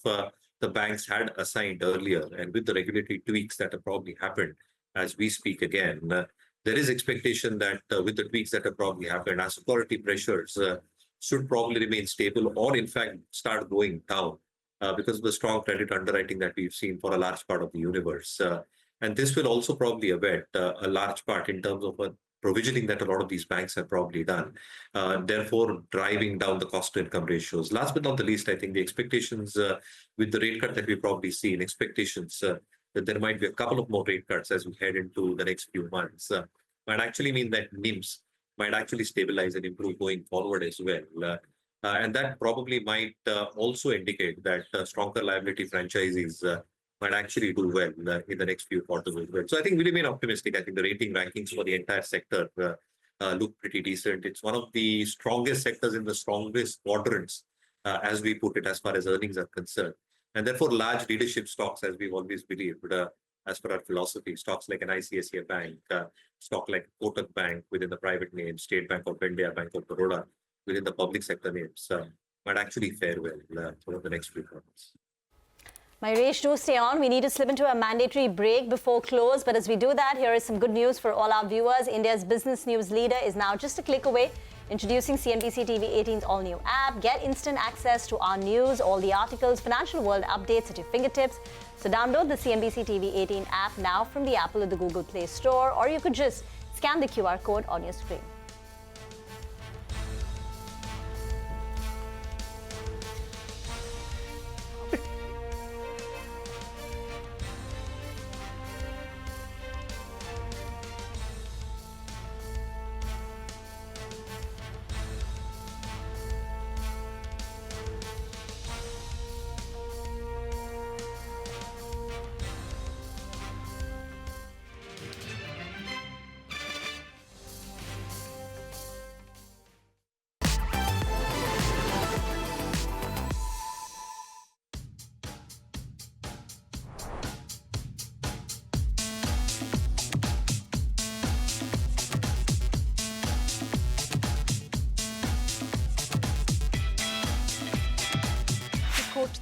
the banks had assigned earlier, and with the regulatory tweaks that have probably happened as we speak again, there is expectation that with the tweaks that have probably happened, asset quality pressures should probably remain stable or in fact start going down because of the strong credit underwriting that we've seen for a large part of the universe. And this will also probably abet a large part in terms of provisioning that a lot of these banks have probably done, therefore driving down the cost to income ratios. Last but not the least, I think the expectations with the rate cut that we've probably seen, expectations that there might be a couple of more rate cuts as we head into the next few months, might actually mean that NIMs might actually stabilize and improve going forward as well. And that probably might also indicate that stronger liability franchises might actually do well in the next few quarters as well. So I think we remain optimistic. I think the rating rankings for the entire sector look pretty decent. It's one of the strongest sectors in the strongest quadrants, as we put it, as far as earnings are concerned. And therefore, large leadership stocks, as we've always believed, as per our philosophy, stocks like an ICICI Bank, stock like Kotak Bank within the private names, State Bank of India, Bank of Baroda within the public sector names, might actually fare well over the next few quarters. Mayuresh, do stay on. We need to slip into a mandatory break before close. But as we do that, here is some good news for all our viewers. India's business news leader is now just a click away. Introducing CNBC-TV18's all-new app. Get instant access to our news, all the articles, financial world updates at your fingertips. So download the CNBC-TV18 app now from the Apple or the Google Play Store, or you could just scan the QR code on your screen.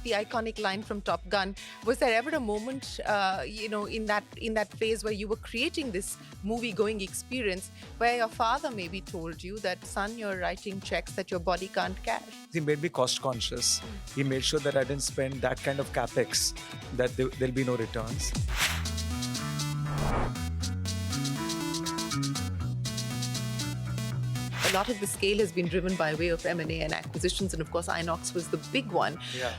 The iconic line from Top Gun. Was there ever a moment, in that phase where you were creating this movie-going experience, where your father maybe told you that, son, you're writing checks that your body can't cash? He made me cost conscious. He made sure that I didn't spend that kind of capex, that there'll be no returns. A lot of the scale has been driven by way of M&A and acquisitions, and of course Inox was the big one. Yeah.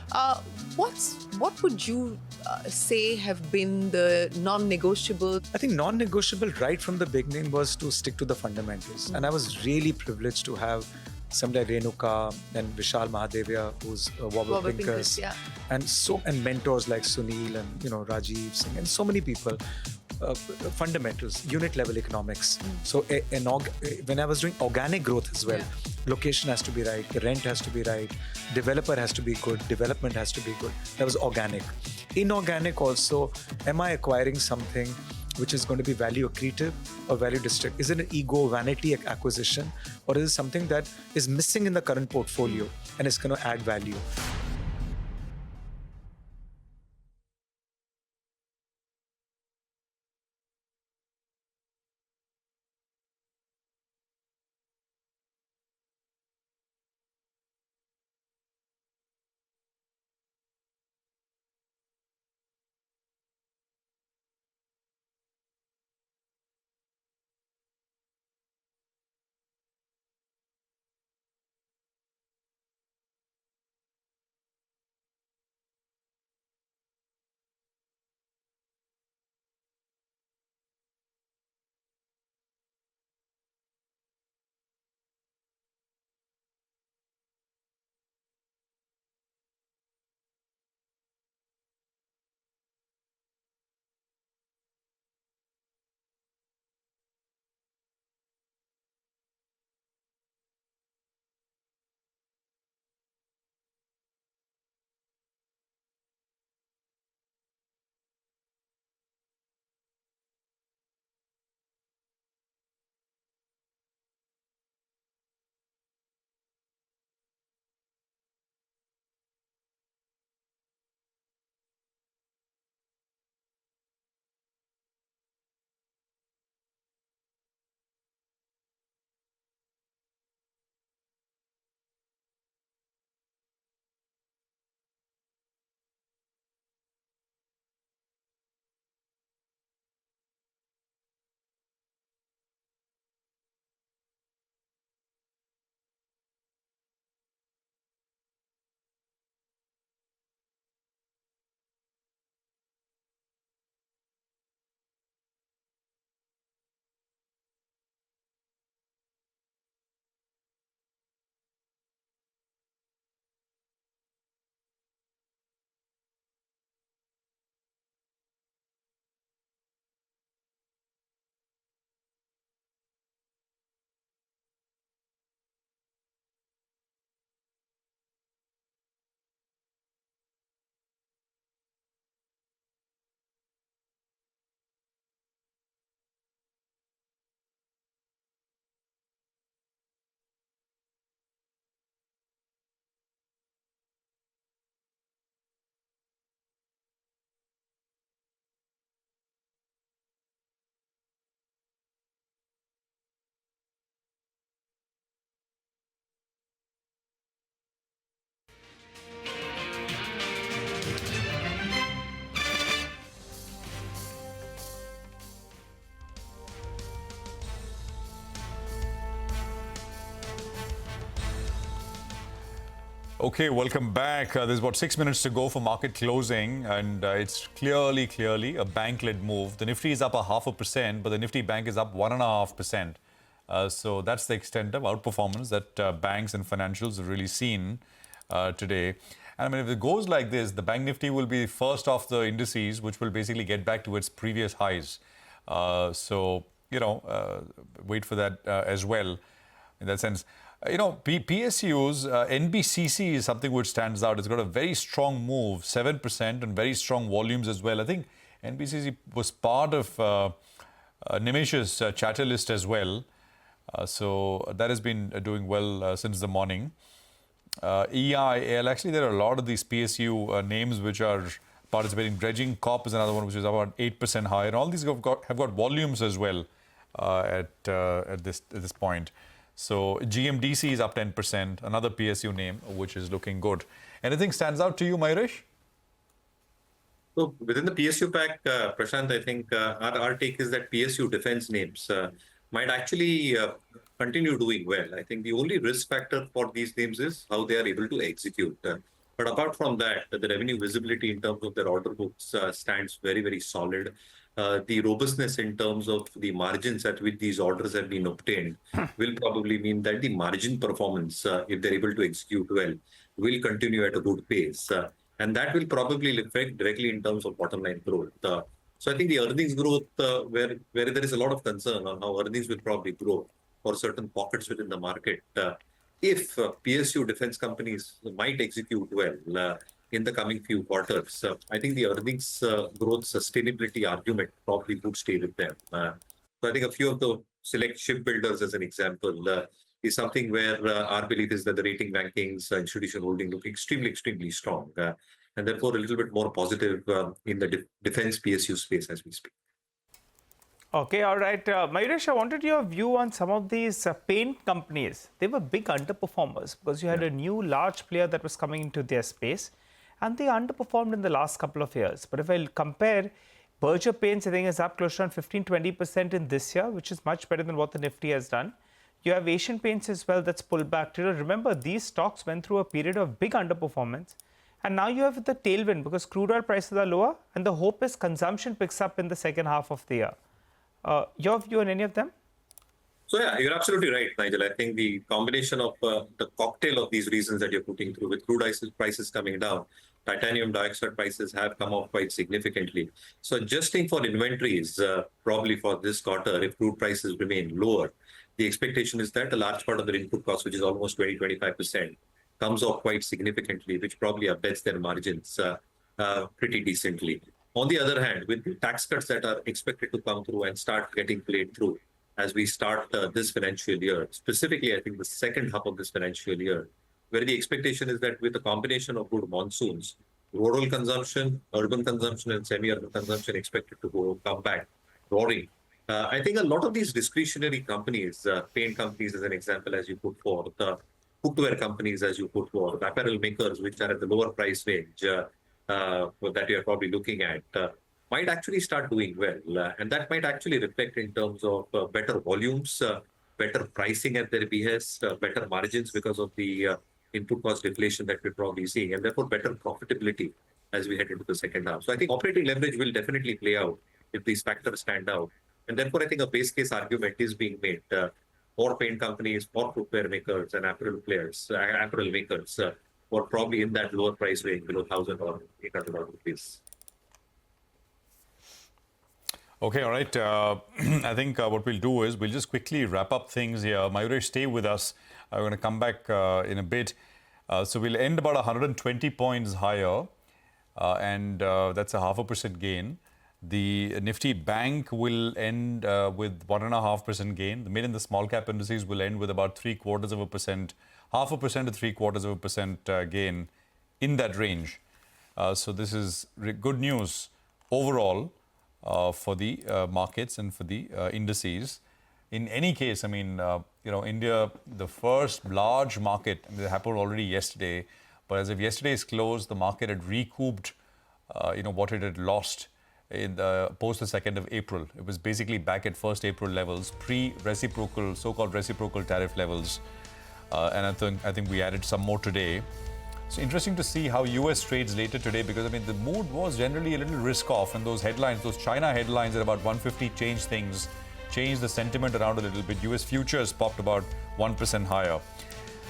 What would you say have been the non-negotiable? I think non-negotiable right from the beginning was to stick to the fundamentals. And I was really privileged to have somebody like Renuka and Vishal Mahadevia, who's Warburg Pincus, yeah. and mentors like Sunil and Rajiv Singh and so many people. Fundamentals, unit level economics. So when I was doing organic growth as well, location has to be right, the rent has to be right, developer has to be good, development has to be good. That was organic. Inorganic also, am I acquiring something which is going to be value accretive or value destructive? Is it an ego vanity acquisition, or is it something that is missing in the current portfolio and is going to add value? Okay, welcome back. There's about 6 minutes to go for market closing, and it's clearly a bank-led move. The Nifty is up 0.5%, but the Nifty Bank is up 1.5%. So that's the extent of outperformance that banks and financials have really seen today. And I mean, if it goes like this, the Bank Nifty will be first off the indices, which will basically get back to its previous highs. So, you know, wait for that as well in that sense. You know, PSUs, NBCC is something which stands out. It's got a very strong move, 7%, and very strong volumes as well. I think NBCC was part of Nimish's chatter list as well. So that has been doing well since the morning. EIL, actually there are a lot of these PSU names which are participating. Dredging Corp is another one which is about 8% higher. And all these have got volumes as well at this point. So GMDC is up 10%, another PSU name which is looking good. Anything stands out to you, Mayresh? So within the PSU pack, Prashant, I think our take is that PSU defense names might actually continue doing well. I think the only risk factor for these names is how they are able to execute. But apart from that, the revenue visibility in terms of their order books stands very, very solid. The robustness in terms of the margins at which these orders have been obtained will probably mean that the margin performance, if they're able to execute well, will continue at a good pace. And that will probably affect directly in terms of bottom line growth. So I think the earnings growth, where there is a lot of concern on how earnings will probably grow for certain pockets within the market, if PSU defense companies might execute well, in the coming few quarters, I think the earnings growth sustainability argument probably would stay with them. So I think a few of the select shipbuilders, as an example, is something where our belief is that the rating rankings, institutional holding look extremely, extremely strong, and therefore a little bit more positive in the defense PSU space as we speak. Okay, all right. Mayuresh, I wanted your view on some of these paint companies. They were big underperformers because you had a new large player that was coming into their space, and they underperformed in the last couple of years. But if I compare, Berger Paints, I think, is up close to 15-20% in this year, which is much better than what the Nifty has done. You have Asian Paints as well that's pulled back. Remember, these stocks went through a period of big underperformance. And now you have the tailwind because crude oil prices are lower, and the hope is consumption picks up in the second half of the year. Your view on any of them? So yeah, you're absolutely right, Nigel. I think the combination of the cocktail of these reasons that you're putting through, with crude oil prices coming down, titanium dioxide prices have come off quite significantly. So adjusting for inventories, probably for this quarter, if crude prices remain lower, the expectation is that a large part of their input cost, which is almost 20-25%, comes off quite significantly, which probably upsets their margins pretty decently. On the other hand, with the tax cuts that are expected to come through and start getting played through as we start this financial year, specifically, I think the second half of this financial year, where the expectation is that with a combination of good monsoons, rural consumption, urban consumption, and semi-urban consumption expected to come back roaring. I think a lot of these discretionary companies, paint companies as an example, as you put forth, footwear companies as you put forth, apparel makers, which are at the lower price range, that you're probably looking at, might actually start doing well. And that might actually reflect in terms of better volumes, better pricing at their behest, better margins because of the input cost deflation that we're probably seeing, and therefore better profitability as we head into the second half. So I think operating leverage will definitely play out if these factors stand out. And therefore, I think a base case argument is being made. More paint companies, more footwear makers and apparel makers were probably in that lower price range, below 1,000 or 800 rupees. Okay, all right. I think what we'll do is we'll just quickly wrap up things here. Mayuresh, stay with us. I'm going to come back in a bit. So we'll end about 120 points higher, and that's a 0.5% gain. The Nifty Bank will end with 1.5% gain. The mid and the small cap indices will end with about 0.75%, 0.5% to 0.75% gain in that range. So this is good news overall for the markets and for the indices. In any case, I mean, India, the first large market, I mean, it happened already yesterday, but as of yesterday's close, the market had recouped, what it had lost in the post the 2nd of April. It was basically back at 1st April levels, pre-reciprocal, so-called reciprocal tariff levels. And I think we added some more today. So interesting to see how US trades later today, because I mean the mood was generally a little risk off, and those headlines, those China headlines at about 150 changed the sentiment around a little bit. US futures popped about 1% higher.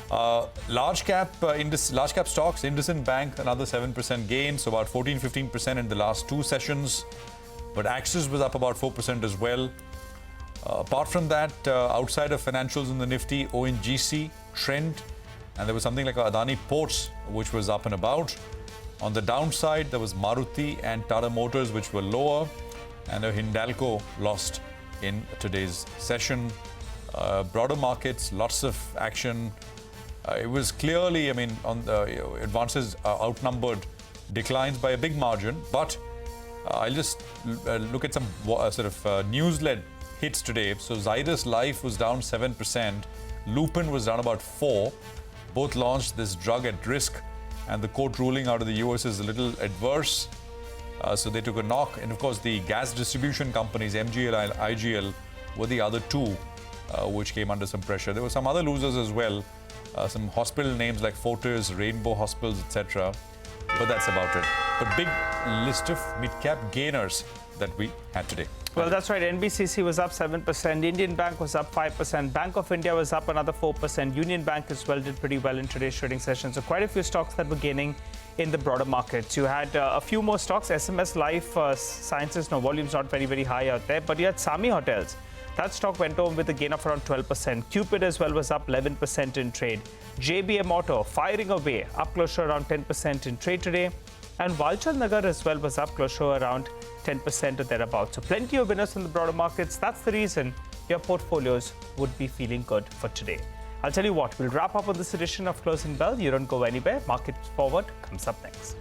Large cap stocks, IndusInd Bank, another 7% gain, so about 14-15% in the last two sessions. But Axis was up about 4% as well. Apart from that, outside of financials in the Nifty, ONGC, Trent, and there was something like Adani Ports, which was up and about. On the downside, there was Maruti and Tata Motors, which were lower, and Hindalco lost in today's session. Broader markets, lots of action. It was clearly, I mean, on the advances outnumbered declines by a big margin, but I'll just look at some sort of news-led hits today. So Zydus Life was down 7%, Lupin was down about 4%. Both launched this drug at risk, and the court ruling out of the US is a little adverse. So they took a knock. And of course, the gas distribution companies, MGL and IGL, were the other two which came under some pressure. There were some other losers as well. Some hospital names like Fortis, Rainbow Hospitals, etc. But that's about it. But big list of mid-cap gainers that we had today. Well, that's right. NBCC was up 7%. Indian Bank was up 5%. Bank of India was up another 4%. Union Bank as well did pretty well in today's trading session. So quite a few stocks that were gaining in the broader markets. You had a few more stocks. SMS Life Sciences, no, volume's not very, very high out there. But you had Sami Hotels, That stock went home with a gain of around 12%. Cupid as well was up 11% in trade. JBM Auto firing away, up close to around 10% in trade today. And Walchand Nagar as well was up close to around 10% or thereabouts. So plenty of winners in the broader markets. That's the reason your portfolios would be feeling good for today. I'll tell you what, we'll wrap up on this edition of Closing Bell. You don't go anywhere. Market Forward comes up next.